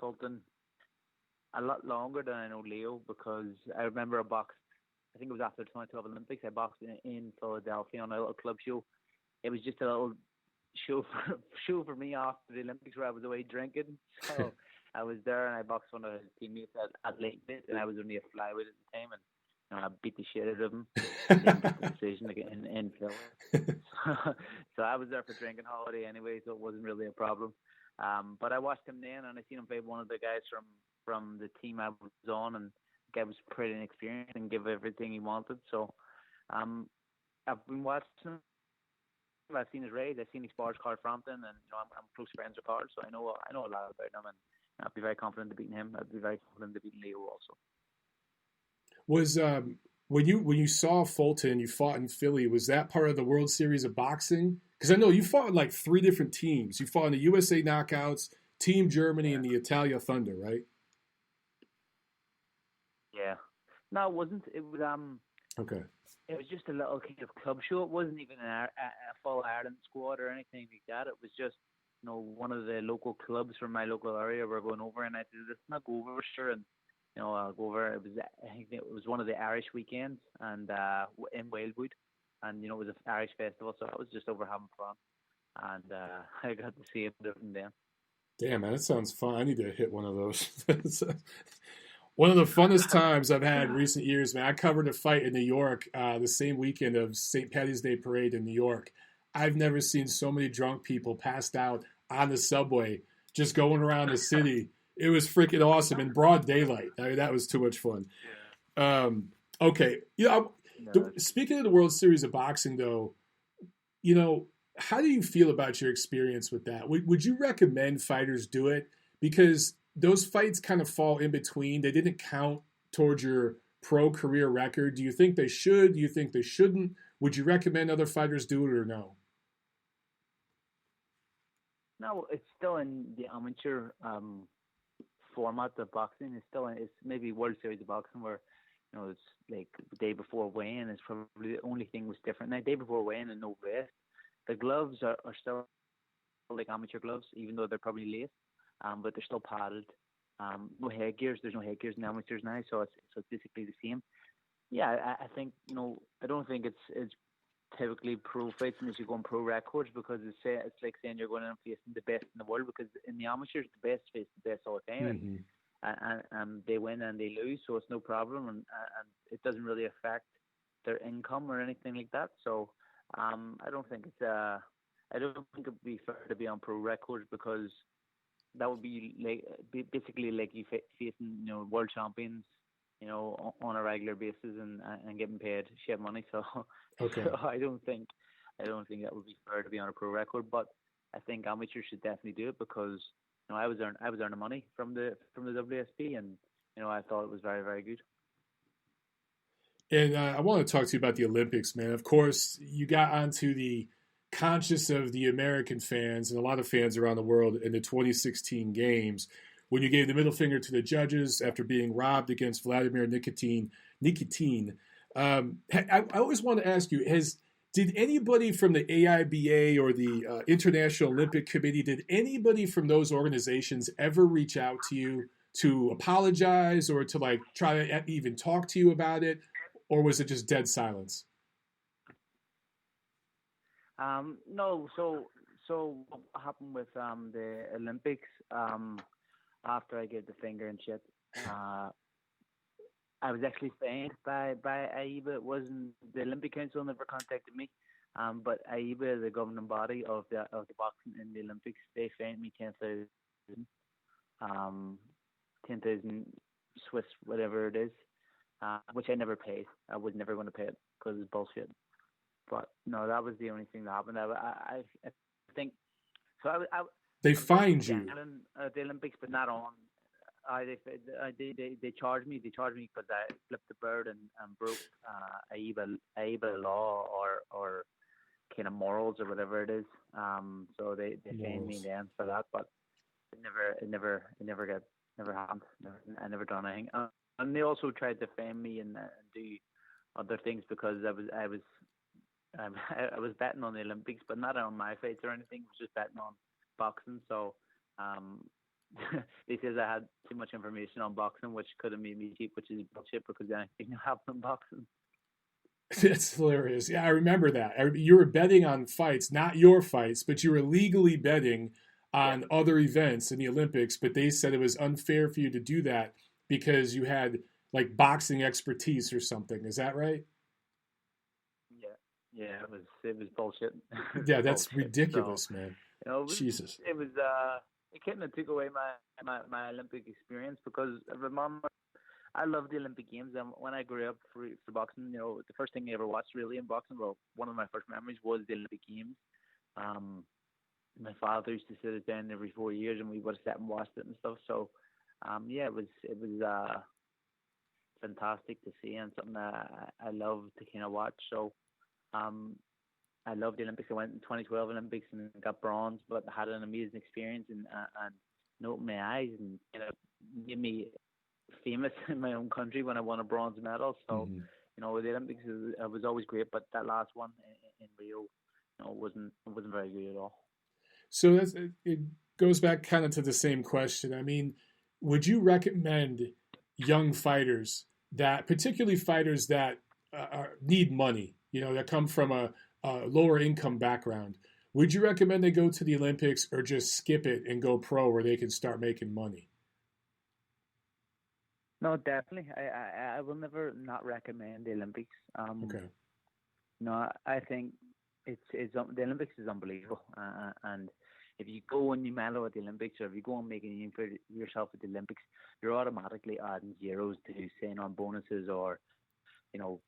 Speaker 2: Fulton a lot longer than I know Leo, because I remember I boxed, I think it was after the 2012 Olympics, I boxed in Philadelphia on a little club show. It was just a little show for me after the Olympics where I was away drinking. So I was there and I boxed one of his teammates at late bit, and I was only a flyweight at the time, and I beat the shit out of him in decision in Philly. So I was there for drinking holiday anyway, so it wasn't really a problem. But I watched him then, and I seen him fight one of the guys from the team I was on, and the guy was pretty inexperienced and give everything he wanted. So I've been watching him. I've seen his raid. I've seen his spars Carl Frampton, and I'm close friends with Carl, so I know a lot about him, and I'd be very confident to beating him. I'd be very confident to beating Leo also.
Speaker 1: Was when you saw Fulton, you fought in Philly, was that part of the World Series of Boxing? Because I know you fought in like 3 different teams. You fought in the USA Knockouts, Team Germany, and the Italia Thunder, right?
Speaker 2: Yeah. No, it wasn't. It was
Speaker 1: Okay.
Speaker 2: It was just a little kind of club show. It wasn't even a full Ireland squad or anything like that. It was just, one of the local clubs from my local area were going over, and I said, let's not go over, sure. And, I'll go over. I think it was one of the Irish weekends, and in Wildwood, and, it was an Irish festival, so I was just over having fun. And I got to see it from them.
Speaker 1: Damn, man, that sounds fun. I need to hit one of those. One of the funnest times I've had in recent years, man. I covered a fight in New York the same weekend of St. Patty's Day Parade in New York. I've never seen so many drunk people passed out on the subway, just going around the city. It was freaking awesome in broad daylight. I mean, that was too much fun. Okay. Speaking of the World Series of Boxing, though, how do you feel about your experience with that? Would you recommend fighters do it? Because those fights kind of fall in between. They didn't count towards your pro career record. Do you think they should? Do you think they shouldn't? Would you recommend other fighters do it or no?
Speaker 2: No, it's still in the amateur format of boxing. It's maybe World Series of Boxing where, it's like the day before weigh-in is probably the only thing was different. Now, the day before weigh-in and no vest. The gloves are still like amateur gloves, even though they're probably laced. But they're still padded. No headgears. There's no headgears in amateurs now, so it's basically the same. Yeah, I think I don't think it's typically pro fights unless you go on pro records, because it's like saying you're going in and facing the best in the world, because in the amateurs the best face the best all the time, and they win and they lose, so it's no problem, and it doesn't really affect their income or anything like that. So I don't think it'd be fair to be on pro records, because that would be like basically like you facing world champions, on a regular basis and getting paid shit money. So,
Speaker 1: okay.
Speaker 2: So I don't think that would be fair to be on a pro record. But I think amateurs should definitely do it, because I was earning money from the WSB, and I thought it was very, very good.
Speaker 1: And I want to talk to you about the Olympics, man. Of course, you got onto the conscious of the American fans and a lot of fans around the world in the 2016 games when you gave the middle finger to the judges after being robbed against Vladimir Nikitin. I always want to ask you, did anybody from the AIBA or the International Olympic Committee, did anybody from those organizations ever reach out to you to apologize or to try to even talk to you about it? or was it just dead silence?
Speaker 2: No, so what happened with the Olympics? After I gave the finger and shit, I was actually fined by AIBA. It wasn't the Olympic Council never contacted me, but AIBA, the governing body of the boxing in the Olympics, they fined me 10,000 Swiss, whatever it is, which I never paid. I was never going to pay it because it's bullshit. But no, that was the only thing that happened. I think so.
Speaker 1: They fined you
Speaker 2: at the Olympics, but not on. They charged me. They charged me because I flipped the bird and broke AIBA law or kind of morals or whatever it is. So they fined me then for that, but it never happened. I never done anything. And they also tried to fine me and do other things because I was betting on the Olympics, but not on my fights or anything. I was just betting on boxing. So they says I had too much information on boxing, which could have made me cheap, which is bullshit because anything happened in boxing.
Speaker 1: It's hilarious. Yeah, I remember that. You were betting on fights, not your fights, but you were legally betting on other events in the Olympics, but they said it was unfair for you to do that because you had like boxing expertise or something. Is that right?
Speaker 2: Yeah, it was bullshit.
Speaker 1: Yeah, that's bullshit. Ridiculous, so, man.
Speaker 2: Jesus. It kind of took away my Olympic experience because I remember I loved the Olympic Games, and when I grew up for boxing, the first thing I ever watched really in boxing, well, one of my first memories was the Olympic Games. My father used to sit us down every 4 years, and we would have sat and watched it and stuff. So, it was fantastic to see and something that I love to kind of watch. So, I loved the Olympics. I went in 2012 Olympics and got bronze, but had an amazing experience and opened my eyes and made me famous in my own country when I won a bronze medal. So, the Olympics was always great, but that last one in Rio, wasn't very good at all.
Speaker 1: So it goes back kind of to the same question. I mean, would you recommend young fighters particularly fighters that need money, that come from a lower income background, would you recommend they go to the Olympics or just skip it and go pro where they can start making money?
Speaker 2: No, definitely. I will never not recommend the Olympics.
Speaker 1: Okay.
Speaker 2: No, I think the Olympics is unbelievable, and if you go and you medal at the Olympics, or if you go and make a name for yourself at the Olympics, you're automatically adding zeros to sign-on bonuses or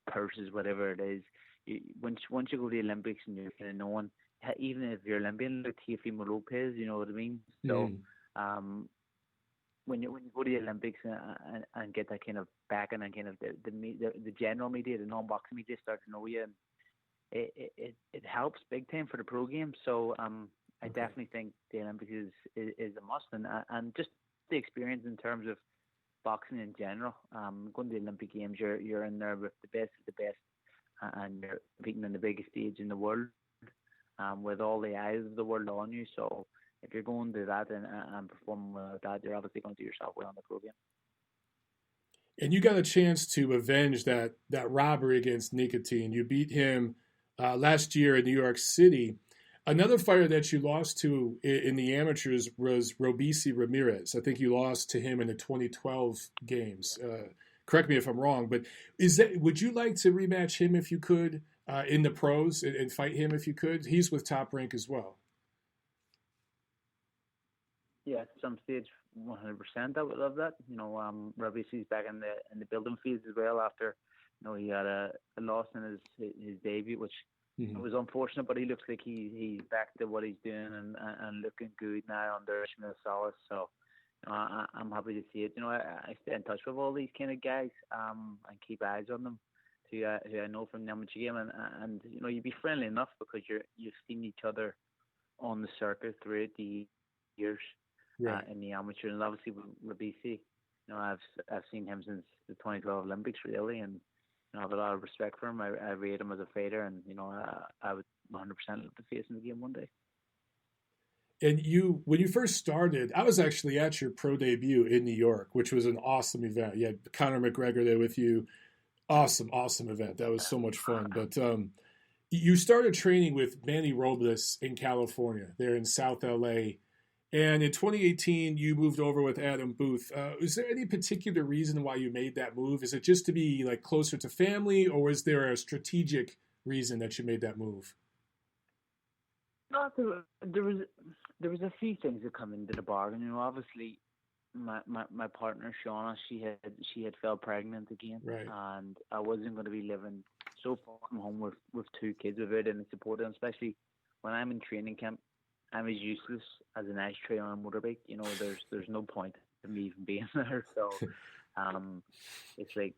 Speaker 2: purses, whatever it is. Once you go to the Olympics and you're kind of known, even if you're Olympian, like Teofimo Lopez, you know what I mean? So, when you go to the Olympics and get that kind of backing and kind of the general media, the non-boxing media start to know you, and it helps big time for the pro game. So, I definitely think the Olympics is a must, and just the experience in terms of boxing in general. Going to the Olympic Games, you're in there with the best of the best, and you're competing on the biggest stage in the world, with all the eyes of the world on you. So if you're going to that and performing with that, you're obviously going to do yourself well on the program.
Speaker 1: And you got a chance to avenge that robbery against Nicotine. You beat him last year in New York City. Another fighter that you lost to in the amateurs was Robeisy Ramirez. I think you lost to him in the 2012 games. Correct me if I'm wrong, but would you like to rematch him if you could in the pros and fight him if you could? He's with Top Rank as well.
Speaker 2: Yeah, at some stage, 100%. I would love that. Robeisy's back in the building phase as well after he had a loss in his debut, which it was unfortunate, but he looks like he's back to what he's doing and looking good now under Ishmael Salas. So I'm happy to see it. I stay in touch with all these kind of guys and keep eyes on them who I know from the amateur game, and you'd be friendly enough because you've seen each other on the circuit throughout the years in the amateur, and obviously with Robeisy, I've seen him since the 2012 Olympics really, and I have a lot of respect for him. I rate him as a fighter, and I would 100% love to face him again one day.
Speaker 1: And when you first started, I was actually at your pro debut in New York, which was an awesome event. You had Conor McGregor there with you. Awesome event. That was so much fun. But you started training with Manny Robles in California, there in South LA. And in 2018, you moved over with Adam Booth. Is there any particular reason why you made that move? Is it just to be like closer to family, or is there a strategic reason that you made that move?
Speaker 2: No, there was a few things that come into the bargain. You know, obviously, my partner Shauna, she had fell pregnant again,
Speaker 1: right,
Speaker 2: and I wasn't going to be living so far from home with two kids without any support, and especially when I'm in training camp. I'm as useless as an ashtray on a motorbike. You know, there's no point in me even being there. So, it's like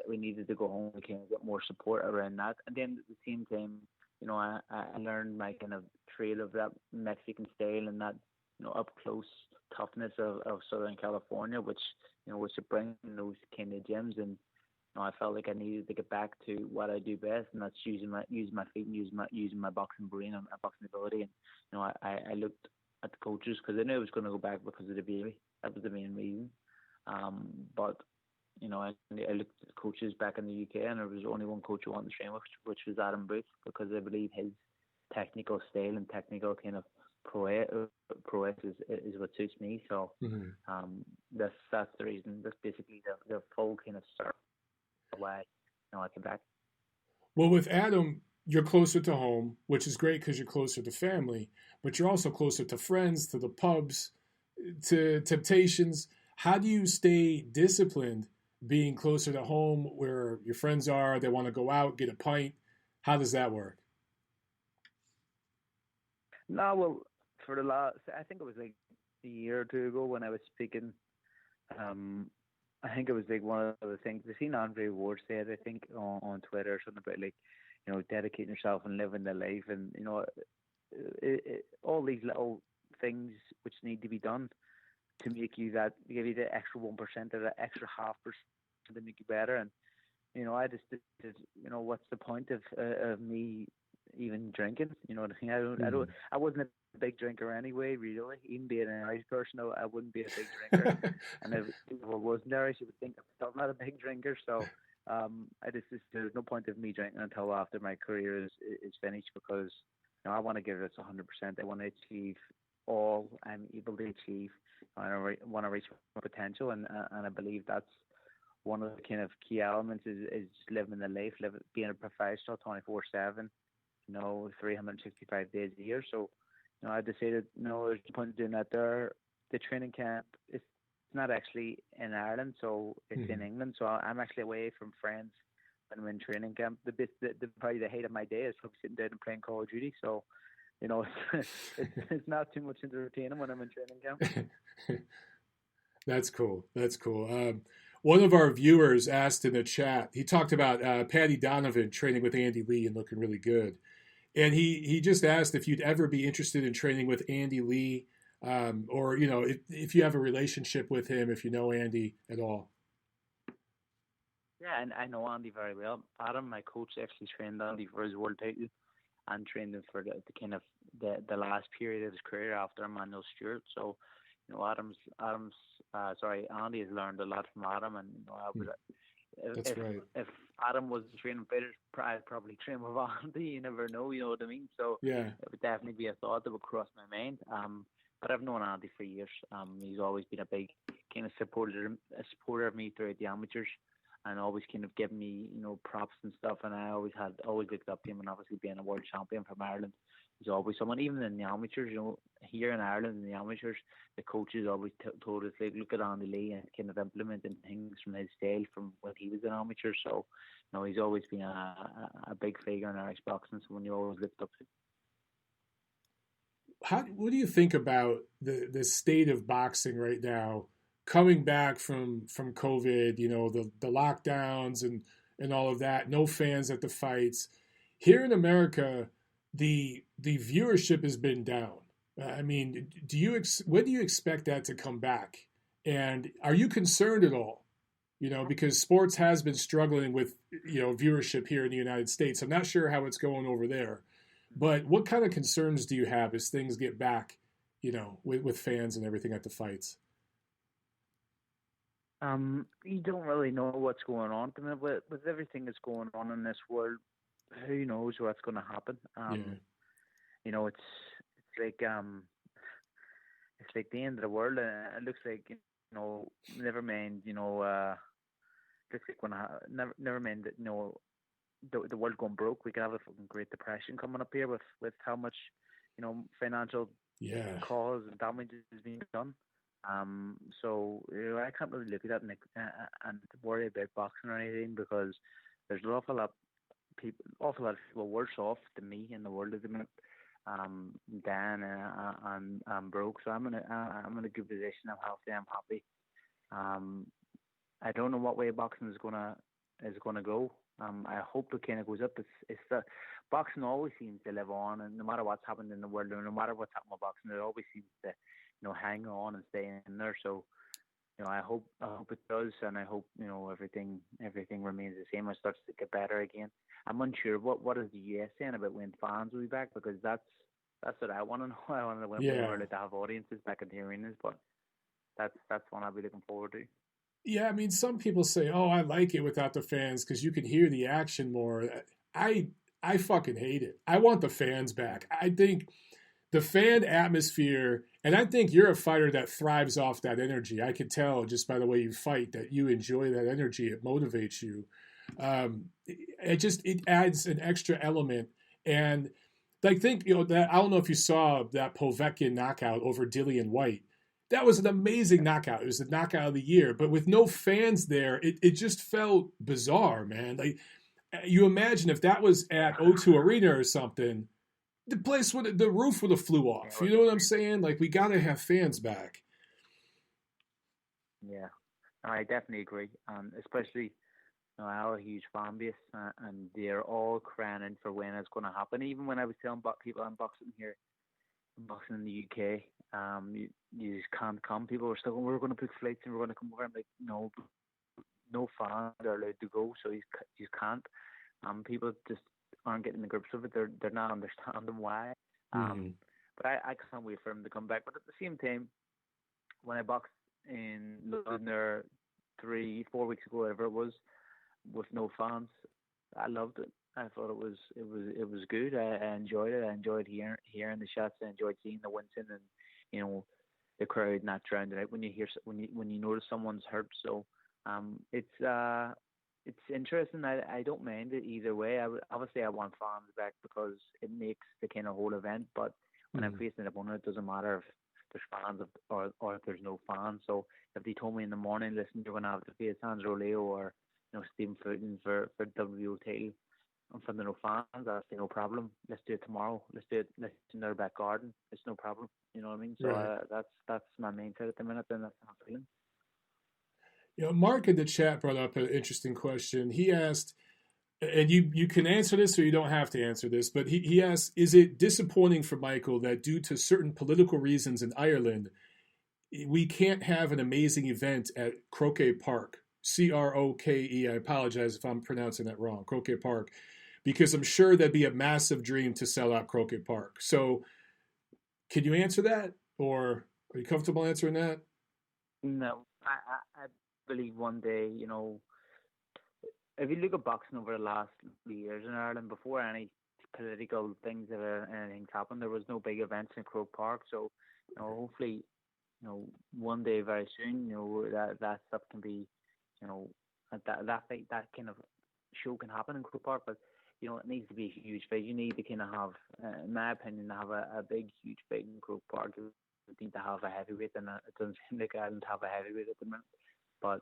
Speaker 2: we needed to go home. We can get more support around that. And then at the same time, you know, I learned my kind of trail of that Mexican style and that, you know, up close toughness of Southern California, which it brings in those kind of gyms. And I felt like I needed to get back to what I do best, and that's using my feet and using my boxing brain and my boxing ability. And I looked at the coaches because I knew I was going to go back because of the baby. That was the main reason. But I looked at the coaches back in the UK, and there was only one coach I wanted to train with, which was Adam Booth, because I believe his technical style and technical kind of prowess is what suits me. So that's the reason. That's basically the full kind of start. Why I came back.
Speaker 1: Well, with Adam, you're closer to home, which is great because you're closer to family, but you're also closer to friends, to the pubs, to temptations. How do you stay disciplined being closer to home where your friends are, they want to go out, get a pint? How does that work?
Speaker 2: No, well, for the last, I think it was like a year or two ago when I was speaking, I think it was like one of the things I've seen Andre Ward said, I think, on Twitter, or something about like, dedicating yourself and living the life, and all these little things which need to be done to make you give you the extra 1% or the extra 0.5% to make you better. And I just did, what's the point of me even drinking? You know what I mean? I wasn't a big drinker anyway, really. Even being an Irish person, I wouldn't be a big drinker. And if people wasn't Irish, you would think I'm still not a big drinker. So there's no point of me drinking until after my career is finished, because I want to give this 100%. I want to achieve all I'm able to achieve. I want to reach my potential, and I believe that's one of the kind of key elements is just living the life, being a professional 24/7. 365 days a year. So, I decided, there's no point in doing that there. The training camp is not actually in Ireland, so it's in England. So I'm actually away from friends when I'm in training camp. Probably the height of my day is probably sitting down and playing Call of Duty. So, it's not too much entertaining when I'm in training camp.
Speaker 1: That's cool. One of our viewers asked in the chat, he talked about Paddy Donovan training with Andy Lee and looking really good. And he just asked if you'd ever be interested in training with Andy Lee, or, if you have a relationship with him, if you know Andy at all.
Speaker 2: Yeah, and I know Andy very well. Adam, my coach, actually trained Andy for his world title and trained him for the kind of the last period of his career after Emmanuel Stewart. So, Andy has learned a lot from Adam, and if Adam wasn't training fighters, I'd probably train with Andy. You never know, you know what I mean? So
Speaker 1: yeah,
Speaker 2: it would definitely be a thought that would cross my mind. But I've known Andy for years. He's always been a big kind of supporter of me throughout the amateurs, and always kind of given me, props and stuff. And I always looked up to him, and obviously being a world champion from Ireland, he's always someone. Even in the amateurs, here in Ireland, in the amateurs, the coaches always told us, like, look at Andy Lee and kind of implementing things from his style from when he was an amateur. So, he's always been a big figure in Irish boxing, someone you always looked up to.
Speaker 1: What do you think about the state of boxing right now, coming back from COVID, the lockdowns and all of that, no fans at the fights? Here in America, the viewership has been down. I mean, when do you expect that to come back? And are you concerned at all? Because sports has been struggling with, viewership here in the United States. I'm not sure how it's going over there. But what kind of concerns do you have as things get back, with fans and everything at the fights?
Speaker 2: You don't really know what's going on at the minute. With everything that's going on in this world, who knows what's going to happen? You know, it's like the end of the world. It looks like, you know, never mind. You know, looks like never mind that, you know, the world going broke. We could have a fucking Great Depression coming up here with how much, you know, financial cause and damage is being done. So, you know, I can't really look at that and worry about boxing or anything, because there's an awful lot of people worse off than me in the world at the minute. Dan and I'm broke, so I'm in a good position. I'm healthy. I'm happy. I don't know what way boxing is gonna go. I hope it kind of goes up. It's the boxing always seems to live on, and no matter what's happened in the world, no matter what's happened with boxing, it always seems to, you know, hang on and stay in there. So, you know, I hope it does, and I hope, you know, everything remains the same and starts to get better again. I'm unsure what is the US saying about when fans will be back, because that's what I want to know. I want to know when we're allowed to have audiences back in the arenas, but that's one I'll be looking forward to.
Speaker 1: Yeah, I mean, some people say, "Oh, I like it without the fans because you can hear the action more." I fucking hate it. I want the fans back. I think the fan atmosphere, and I think you're a fighter that thrives off that energy. I can tell just by the way you fight that you enjoy that energy. It motivates you. It adds an extra element. And like, think, you know, that I don't know if you saw that Povetkin knockout over Dillian White. That was an amazing knockout. It was the knockout of the year, but with no fans there, it just felt bizarre, man. Like, you imagine if that was at O2 Arena or something, the roof would have flew off. You know what I'm saying? Like, we got to have fans back.
Speaker 2: Yeah, I definitely agree. Especially, you know, I have a huge fan base, and they're all crying in for when it's going to happen. Even when I was telling people I'm boxing here, I'm boxing in the UK, you just can't come. People were still going, we're going to book flights and we're going to come over. I'm like, no fans are allowed to go, so you can't. People just aren't getting the grips of it. They're not understanding why. But I can't wait for them to come back. But at the same time, when I boxed in Lubin there 3-4 weeks ago, whatever it was, with no fans, I loved it. I thought it was good. I enjoyed it. I enjoyed hearing the shots. I enjoyed seeing the wincing and, you know, the crowd not drowning out when you notice someone's hurt. So it's interesting. I don't mind it either way. Obviously I want fans back because it makes the kind of whole event. But when I'm facing an opponent, it doesn't matter if there's fans or if there's no fans. So if they told me in the morning, listen, you're going to have to face Sandro Leo or, you know, Stephen Fulton for WO title in front of no fans, I'll say no problem. Let's do it tomorrow. Let's do it. Let's in their back garden. It's no problem. You know what I mean? So right. That's my mindset at the minute, and that's how I'm feeling.
Speaker 1: You know, Mark in the chat brought up an interesting question. He asked, and you can answer this or you don't have to answer this, but he asked, is it disappointing for Michael that due to certain political reasons in Ireland, we can't have an amazing event at Croke Park, Croke? I apologize if I'm pronouncing that wrong, Croke Park, because I'm sure that'd be a massive dream to sell out Croke Park. So can you answer that, or are you comfortable answering that?
Speaker 2: No, I believe one day, you know, if you look at boxing over the last years in Ireland, before any political things or anything's happened, there was no big events in Croke Park. So, you know, hopefully, you know, one day very soon, you know, that stuff can be, you know, that kind of show can happen in Croke Park. But, you know, it needs to be a huge fight. You need to kind of have, in my opinion, have a big, huge fight in Croke Park. You need to have a heavyweight, and it doesn't seem like Ireland have a heavyweight at the minute. But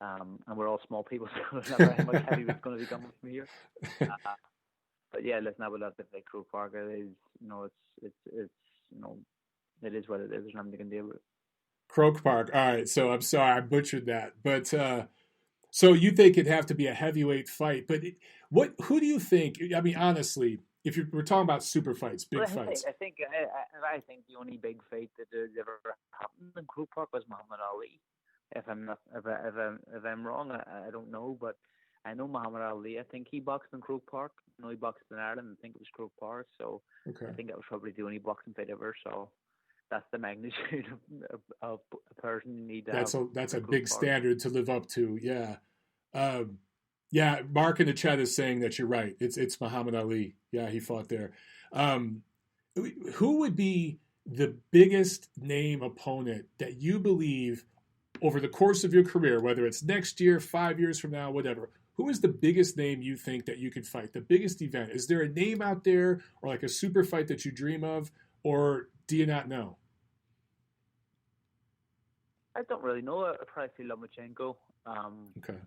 Speaker 2: and we're all small people, so there's not very much heavyweight's going to be coming from here. But yeah, listen, I would love to play Croke Park. It is, you know, it's you know, it is what it is. There's nothing you can deal with.
Speaker 1: Croke Park. All right. So I'm sorry I butchered that, but so you think it'd have to be a heavyweight fight? But who do you think? I mean, honestly, if we're talking about super fights, big fights.
Speaker 2: I think the only big fight that has ever happened in Croke Park was Muhammad Ali. If I'm wrong, I don't know, but I know Muhammad Ali. I think he boxed in Croke Park. I know he boxed in Ireland. I think it was Croke Park. So okay. I think that was probably the only boxing fight ever. So that's the magnitude of a person you need to
Speaker 1: That's
Speaker 2: have.
Speaker 1: a big standard to live up to. Yeah. Yeah, Mark in the chat is saying that you're right. It's Muhammad Ali. Yeah, he fought there. Who would be the biggest name opponent that you believe over the course of your career, whether it's next year, 5 years from now, whatever? Who is the biggest name you think that you could fight? The biggest event? Is there a name out there, or like a super fight that you dream of, or do you not know?
Speaker 2: I don't really know. I'd probably say Lomachenko.
Speaker 1: Okay.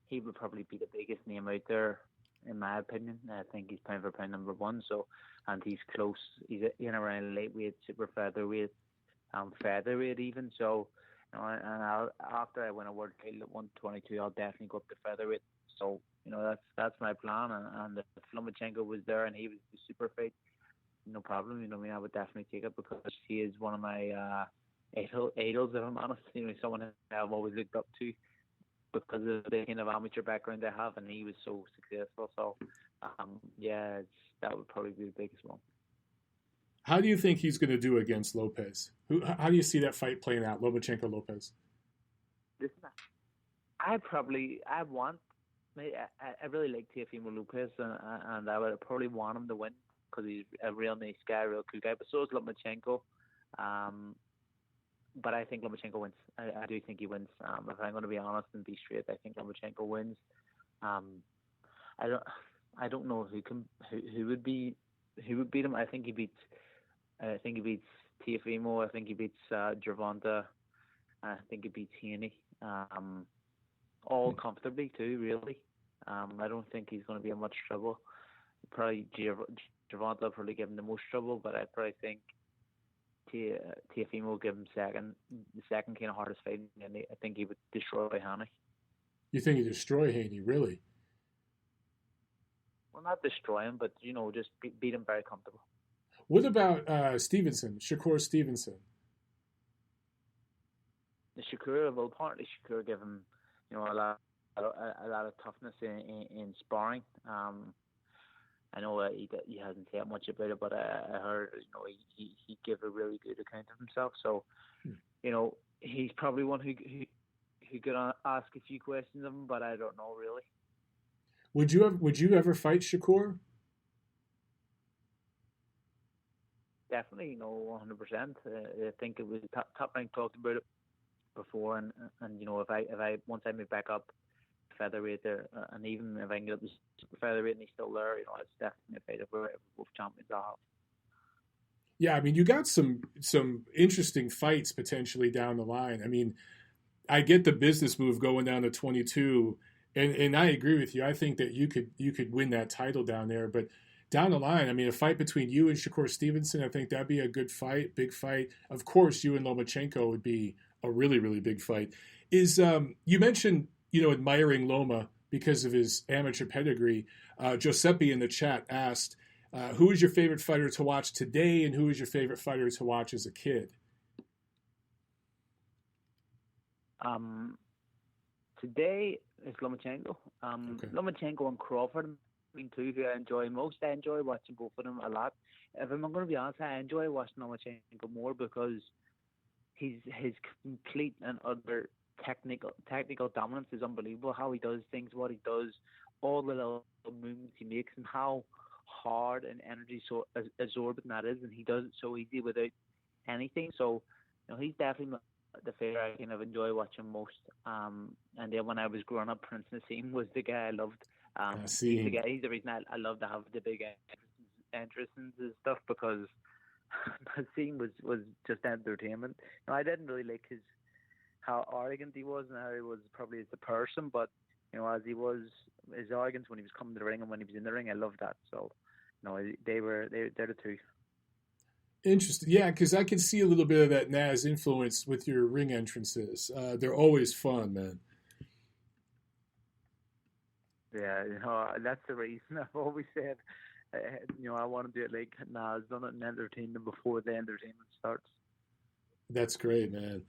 Speaker 2: He would probably be the biggest name out there, in my opinion. I think he's pound for pound number one. So, and he's close. He's in around lightweight, super featherweight, featherweight even. So, you know, and after I win a world title at 122, I'll definitely go up to featherweight. So, you know, that's my plan. And if Lomachenko was there and he was the super fight, no problem. You know, I mean, I would definitely take it because he is one of my idols, if I'm honest. You know, someone I've always looked up to, because of the kind of amateur background I have, and he was so successful. So, yeah, that would probably be the biggest one.
Speaker 1: How do you think he's going to do against Lopez? How do you see that fight playing out, Lomachenko-Lopez?
Speaker 2: Listen, I really like Teofimo Lopez, and I would probably want him to win because he's a real nice guy, real cool guy. But so is Lomachenko. But I think Lomachenko wins. I do think he wins. If I'm going to be honest and be straight, I think Lomachenko wins. I don't know who would beat him. I think he beats Teofimo. I think he beats Gervonta. I think he beats Haney. All comfortably too, really. I don't think he's going to be in much trouble. Probably Gervonta will probably give him the most trouble, but I probably think Teofimo will give him the second kind of hardest fight, and I think he would destroy Haney.
Speaker 1: You think he'd destroy Haney, really?
Speaker 2: Well, not destroy him, but, you know, just beat him very comfortable.
Speaker 1: What about Shakur Stevenson?
Speaker 2: The Shakur, well, apparently Shakur give him, you know, a lot of toughness in sparring. I know he hasn't said much about it, but I heard, you know, he gave a really good account of himself. So, you know, he's probably one who could ask a few questions of him, but I don't know really.
Speaker 1: Would you ever fight Shakur?
Speaker 2: Definitely, you know, 100%. I think it was Top Rank talked about it before, and you know, if I once I move back up featherweight there, and even if I can get up to super featherweight and he's still there, you know, it's definitely a fight if we're both champions I have.
Speaker 1: Yeah, I mean, you got some interesting fights potentially down the line. I mean, I get the business move going down to 22, and I agree with you. I think that you could win that title down there, but down the line, I mean, a fight between you and Shakur Stevenson, I think that'd be a good fight, big fight. Of course, you and Lomachenko would be a really, really big fight. Is you mentioned, you know, admiring Loma because of his amateur pedigree. Giuseppe in the chat asked, who is your favorite fighter to watch today, and who is your favorite fighter to watch as a kid?
Speaker 2: Today is Lomachenko.
Speaker 1: Okay.
Speaker 2: Lomachenko and Crawford, two who I enjoy most. I enjoy watching both of them a lot. If I'm going to be honest, I enjoy watching Lomachenko more because his complete and utter technical dominance is unbelievable. How he does things, what he does, all the little movements he makes, and how hard and energy so absorbent that is, and he does it so easy without anything. So, you know, he's definitely the favorite I kind of enjoy watching most. And then when I was growing up, Prince Nassim was the guy I loved. He's the reason I love to have the big entrances and stuff, because Nassim was just entertainment. You know, I didn't really like how arrogant he was and how he was probably as a person, but you know, as he was, his arrogance when he was coming to the ring and when he was in the ring, I loved that. So, you know, they're the two.
Speaker 1: Interesting. Yeah, because I can see a little bit of that Naz influence with your ring entrances. They're always fun, man.
Speaker 2: Yeah, you know, that's the reason I've always said, you know, I want to do it like Naz done it and entertain them before the entertainment starts.
Speaker 1: That's great, man.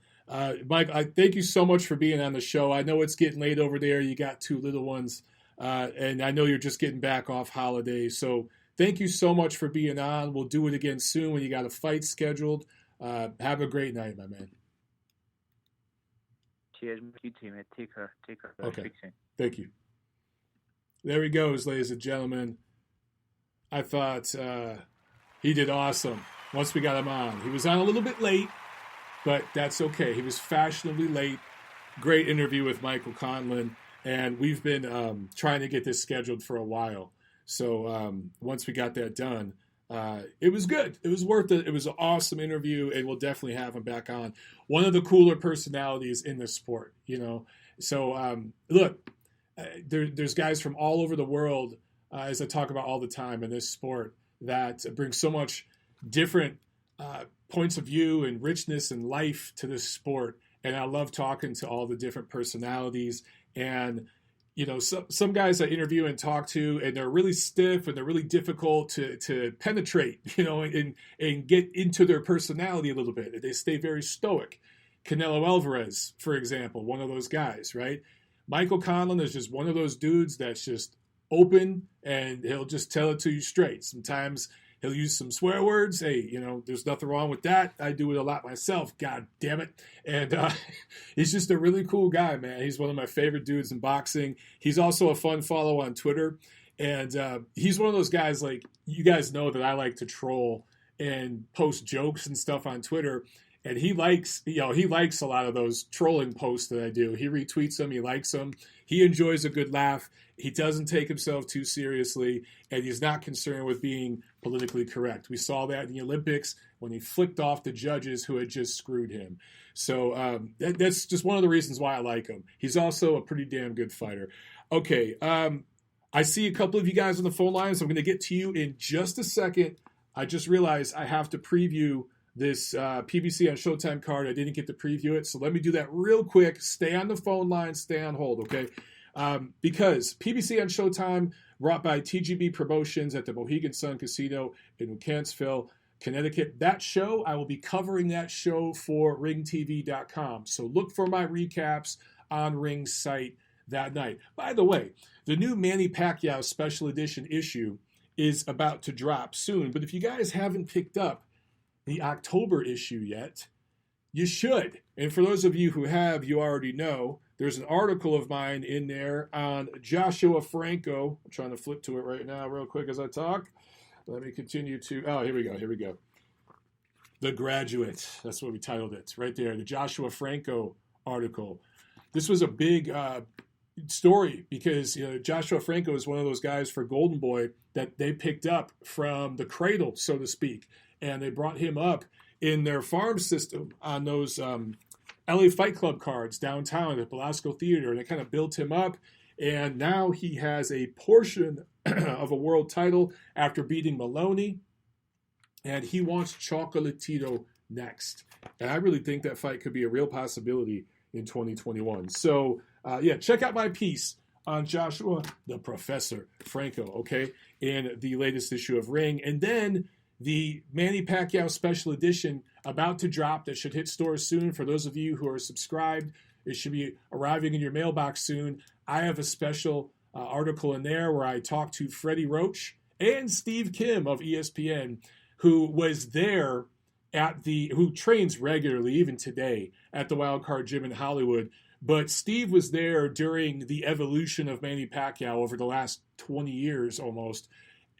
Speaker 1: Mike, I thank you so much for being on the show. I know it's getting late over there. You got two little ones, and I know you're just getting back off holiday. So thank you so much for being on. We'll do it again soon when you got a fight scheduled. Have a great night, my man.
Speaker 2: Cheers, you too, mate. Take care.
Speaker 1: Okay. Thank you. There he goes, ladies and gentlemen. I thought he did awesome once we got him on. He was on a little bit late, but that's okay. He was fashionably late. Great interview with Michael Conlan, and we've been trying to get this scheduled for a while. So once we got that done, it was good. It was worth it. It was an awesome interview, and we'll definitely have him back on. One of the cooler personalities in the sport, you know. So look, there's guys from all over the world, as I talk about all the time in this sport, that bring so much different points of view and richness and life to this sport. And I love talking to all the different personalities. And, you know, some guys I interview and talk to, and they're really stiff and they're really difficult to penetrate, you know, and get into their personality a little bit. They stay very stoic. Canelo Alvarez, for example, one of those guys, right? Michael Conlan is just one of those dudes that's just open, and he'll just tell it to you straight. Sometimes he'll use some swear words. Hey, you know, there's nothing wrong with that. I do it a lot myself. God damn it. And he's just a really cool guy, man. He's one of my favorite dudes in boxing. He's also a fun follow on Twitter. And he's one of those guys, like, you guys know that I like to troll and post jokes and stuff on Twitter. And he likes a lot of those trolling posts that I do. He retweets them. He likes them. He enjoys a good laugh. He doesn't take himself too seriously, and he's not concerned with being politically correct. We saw that in the Olympics when he flicked off the judges who had just screwed him. So that's just one of the reasons why I like him. He's also a pretty damn good fighter. Okay, I see a couple of you guys on the phone lines. I'm going to get to you in just a second. I just realized I have to preview this PBC on Showtime card. I didn't get to preview it, so let me do that real quick. Stay on the phone line, stay on hold, okay? Because PBC on Showtime, brought by TGB Promotions at the Mohegan Sun Casino in Canonsville, Connecticut. That show, I will be covering that show for ringtv.com. So look for my recaps on Ring's site that night. By the way, the new Manny Pacquiao special edition issue is about to drop soon, but if you guys haven't picked up the October issue yet, you should. And for those of you who have, you already know, there's an article of mine in there on Joshua Franco. I'm trying to flip to it right now real quick as I talk. Let me continue to, here we go. The Graduate, that's what we titled it, right there, the Joshua Franco article. This was a big story because, you know, Joshua Franco is one of those guys for Golden Boy that they picked up from the cradle, so to speak. And they brought him up in their farm system on those LA Fight Club cards downtown at Belasco Theater. And they kind of built him up. And now he has a portion of a world title after beating Maloney. And he wants Chocolatito next. And I really think that fight could be a real possibility in 2021. So, check out my piece on Joshua the Professor Franco, okay, in the latest issue of Ring. And then the Manny Pacquiao special edition about to drop that should hit stores soon. For those of you who are subscribed, it should be arriving in your mailbox soon. I have a special article in there where I talk to Freddie Roach and Steve Kim of ESPN, who was there who trains regularly, even today, at the Wild Card Gym in Hollywood. But Steve was there during the evolution of Manny Pacquiao over the last 20 years almost.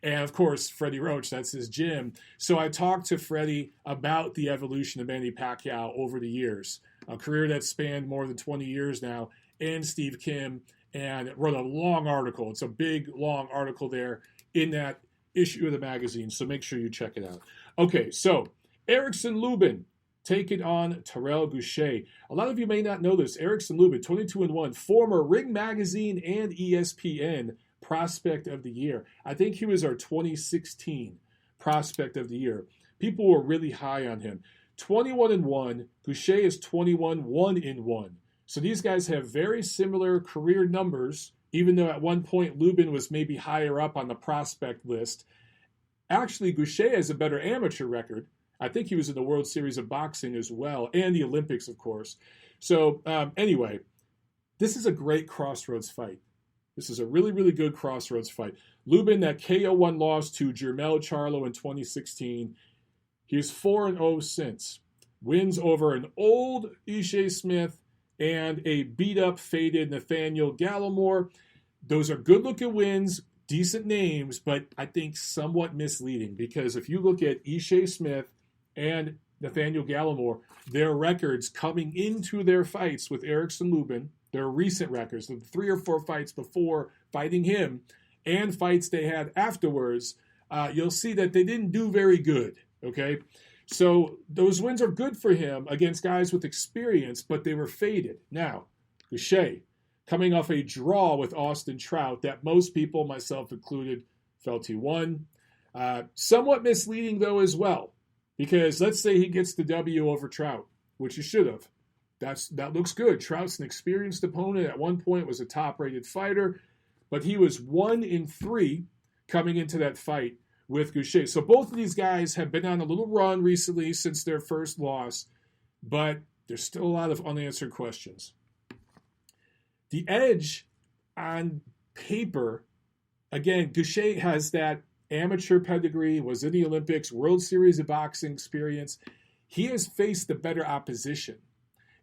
Speaker 1: And, of course, Freddie Roach, that's his gym. So I talked to Freddie about the evolution of Manny Pacquiao over the years, a career that spanned more than 20 years now, and Steve Kim, and wrote a long article. It's a big, long article there in that issue of the magazine, so make sure you check it out. Okay, so Erickson Lubin taking on Terrell Gausha. A lot of you may not know this. Erickson Lubin, 22-1, former Ring Magazine and ESPN Prospect of the Year. I think he was our 2016 Prospect of the Year. People were really high on him. 21-1. Gausha is 21-1-1. So these guys have very similar career numbers, even though at one point Lubin was maybe higher up on the prospect list. Actually, Gausha has a better amateur record. I think he was in the World Series of Boxing as well, and the Olympics, of course. So anyway, this is a great crossroads fight. This is a really, really good crossroads fight. Lubin, that KO1 loss to Jamel Charlo in 2016. He's 4-0 since. wins over an old Ishe Smith and a beat-up, faded Nathaniel Gallimore. Those are good-looking wins, decent names, but I think somewhat misleading because if you look at Ishe Smith and Nathaniel Gallimore, their records coming into their fights with Erickson Lubin, their recent records, the 3 or 4 fights before fighting him and fights they had afterwards, you'll see that they didn't do very good, okay? So those wins are good for him against guys with experience, but they were faded. Now, Gausha, coming off a draw with Austin Trout that most people, myself included, felt he won. Somewhat misleading, though, as well, because let's say he gets the W over Trout, which he should have. That looks good. Trout's an experienced opponent. At one point was a top-rated fighter, but he was 1-3 coming into that fight with Gausha. So both of these guys have been on a little run recently since their first loss, but there's still a lot of unanswered questions. The edge on paper, again, Gausha has that amateur pedigree, was in the Olympics, World Series of Boxing experience. He has faced the better opposition.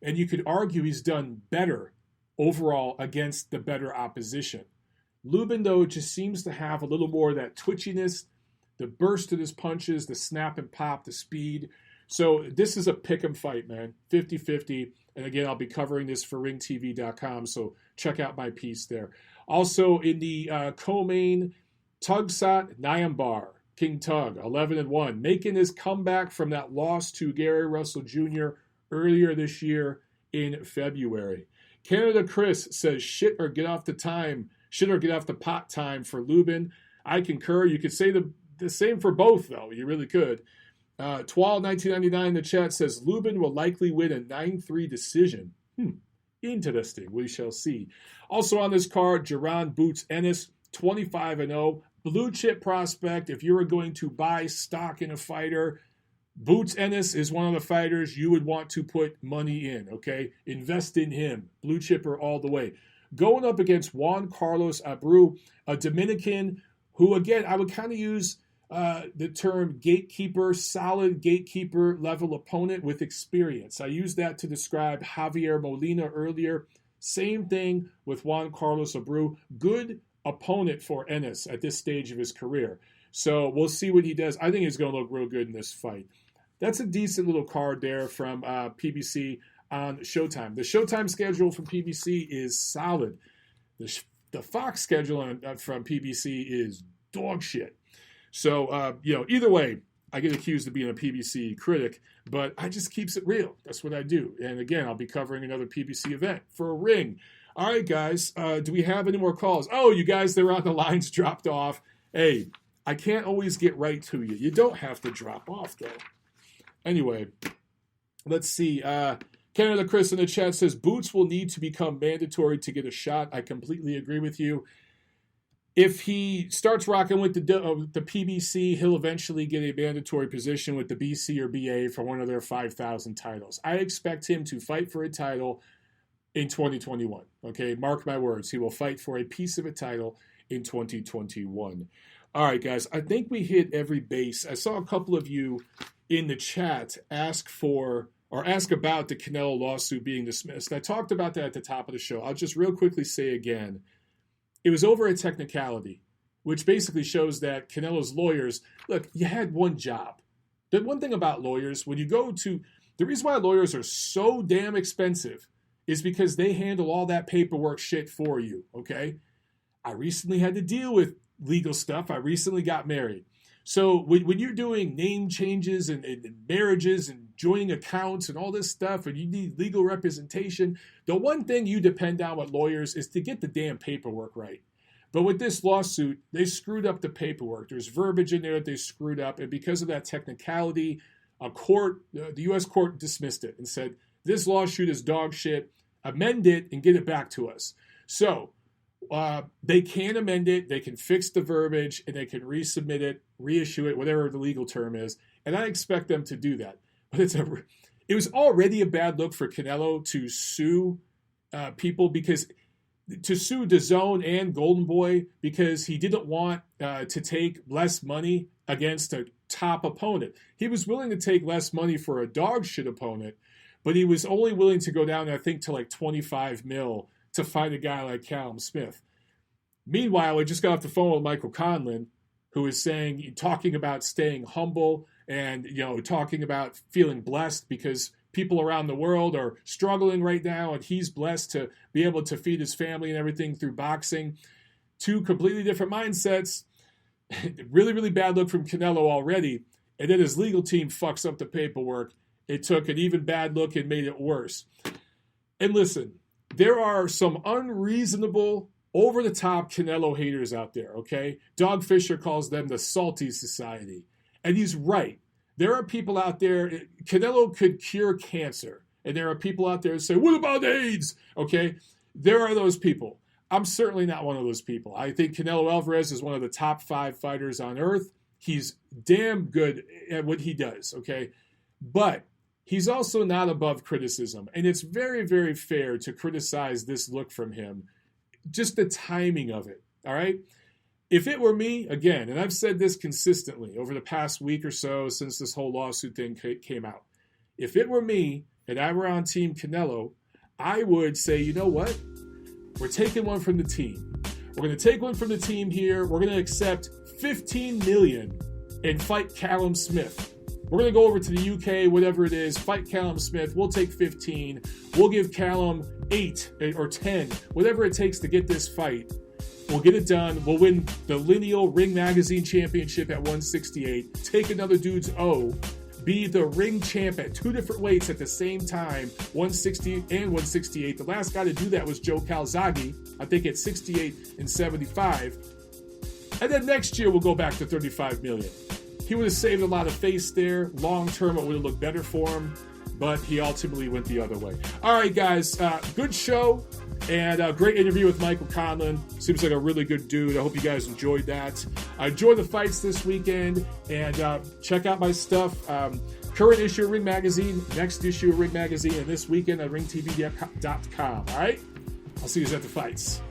Speaker 1: And you could argue he's done better overall against the better opposition. Lubin, though, just seems to have a little more of that twitchiness, the burst of his punches, the snap and pop, the speed. So this is a pick'em fight, man, 50-50. And again, I'll be covering this for ringtv.com, so check out my piece there. Also in the co-main, Tugsat Nyambar, King Tug, 11-1, making his comeback from that loss to Gary Russell Jr. earlier this year in February. Canada Chris says shit or get off the pot time for Lubin. I concur. You could say the same for both, though. You really could. Twal 1999 in the chat says Lubin will likely win a 9-3 decision. Interesting. We shall see. Also on this card, Jaron Boots Ennis, 25-0. Blue chip prospect. If you were going to buy stock in a fighter, Boots Ennis is one of the fighters you would want to put money in, okay? Invest in him. Blue chipper all the way. Going up against Juan Carlos Abreu, a Dominican who, again, I would kind of use the term gatekeeper, solid gatekeeper level opponent with experience. I used that to describe Javier Molina earlier. Same thing with Juan Carlos Abreu. Good opponent for Ennis at this stage of his career. So we'll see what he does. I think he's going to look real good in this fight. That's a decent little card there from PBC on Showtime. The Showtime schedule from PBC is solid. The Fox schedule from PBC is dog shit. So, either way, I get accused of being a PBC critic, but I just keeps it real. That's what I do. And again, I'll be covering another PBC event for a ring. All right, guys, do we have any more calls? Oh, you guys, they're on the lines dropped off. Hey, I can't always get right to you. You don't have to drop off, though. Anyway, let's see. Canada Chris in the chat says, boots will need to become mandatory to get a shot. I completely agree with you. If he starts rocking with the PBC, he'll eventually get a mandatory position with the BC or BA for one of their 5,000 titles. I expect him to fight for a title in 2021. Okay, mark my words. He will fight for a piece of a title in 2021. All right, guys, I think we hit every base. I saw a couple of you in the chat ask about the Canelo lawsuit being dismissed. I talked about that at the top of the show. I'll just real quickly say again, it was over a technicality, which basically shows that Canelo's lawyers, look, you had one job. The one thing about lawyers, the reason why lawyers are so damn expensive is because they handle all that paperwork shit for you, okay? I recently had to deal with legal stuff. I recently got married. So when you're doing name changes and marriages and joining accounts and all this stuff and you need legal representation, the one thing you depend on with lawyers is to get the damn paperwork right. But with this lawsuit, they screwed up the paperwork. There's verbiage in there that they screwed up. And because of that technicality, the U.S. court dismissed it and said, this lawsuit is dog shit. Amend it and get it back to us. So they can amend it, they can fix the verbiage, and they can resubmit it, reissue it, whatever the legal term is. And I expect them to do that. But it was already a bad look for Canelo to sue people because to sue DAZN and Golden Boy because he didn't want to take less money against a top opponent. He was willing to take less money for a dog shit opponent, but he was only willing to go down, I think, to like 25 mil to fight a guy like Callum Smith. Meanwhile, I just got off the phone with Michael Conlan, who is talking about staying humble and, talking about feeling blessed because people around the world are struggling right now, and he's blessed to be able to feed his family and everything through boxing. Two completely different mindsets. Really, really bad look from Canelo already, and then his legal team fucks up the paperwork. It took an even bad look and made it worse. And listen, there are some unreasonable, over-the-top Canelo haters out there, okay? Dog Fisher calls them the Salty Society. And he's right. There are people out there, Canelo could cure cancer. And there are people out there who say, what about AIDS? Okay? There are those people. I'm certainly not one of those people. I think Canelo Alvarez is one of the top 5 fighters on earth. He's damn good at what he does, okay? But he's also not above criticism. And it's very, very fair to criticize this look from him. Just the timing of it, all right? If it were me, again, and I've said this consistently over the past week or so since this whole lawsuit thing came out, if it were me and I were on Team Canelo, I would say, you know what? We're taking one from the team. We're going to take one from the team here. We're going to accept $15 million and fight Callum Smith. We're going to go over to the UK, whatever it is, fight Callum Smith. We'll take 15. We'll give Callum 8 or 10, whatever it takes to get this fight. We'll get it done. We'll win the lineal Ring Magazine Championship at 168. Take another dude's O. Be the ring champ at 2 different weights at the same time, 160 and 168. The last guy to do that was Joe Calzaghe, I think at 68 and 75. And then next year we'll go back to 35 million. He would have saved a lot of face there. Long term, it would have looked better for him, but he ultimately went the other way. All right, guys, good show and a great interview with Michael Conlan. Seems like a really good dude. I hope you guys enjoyed that. Enjoy the fights this weekend and check out my stuff. Current issue of Ring Magazine, next issue of Ring Magazine, and this weekend at ringtv.com. All right? I'll see you at the fights.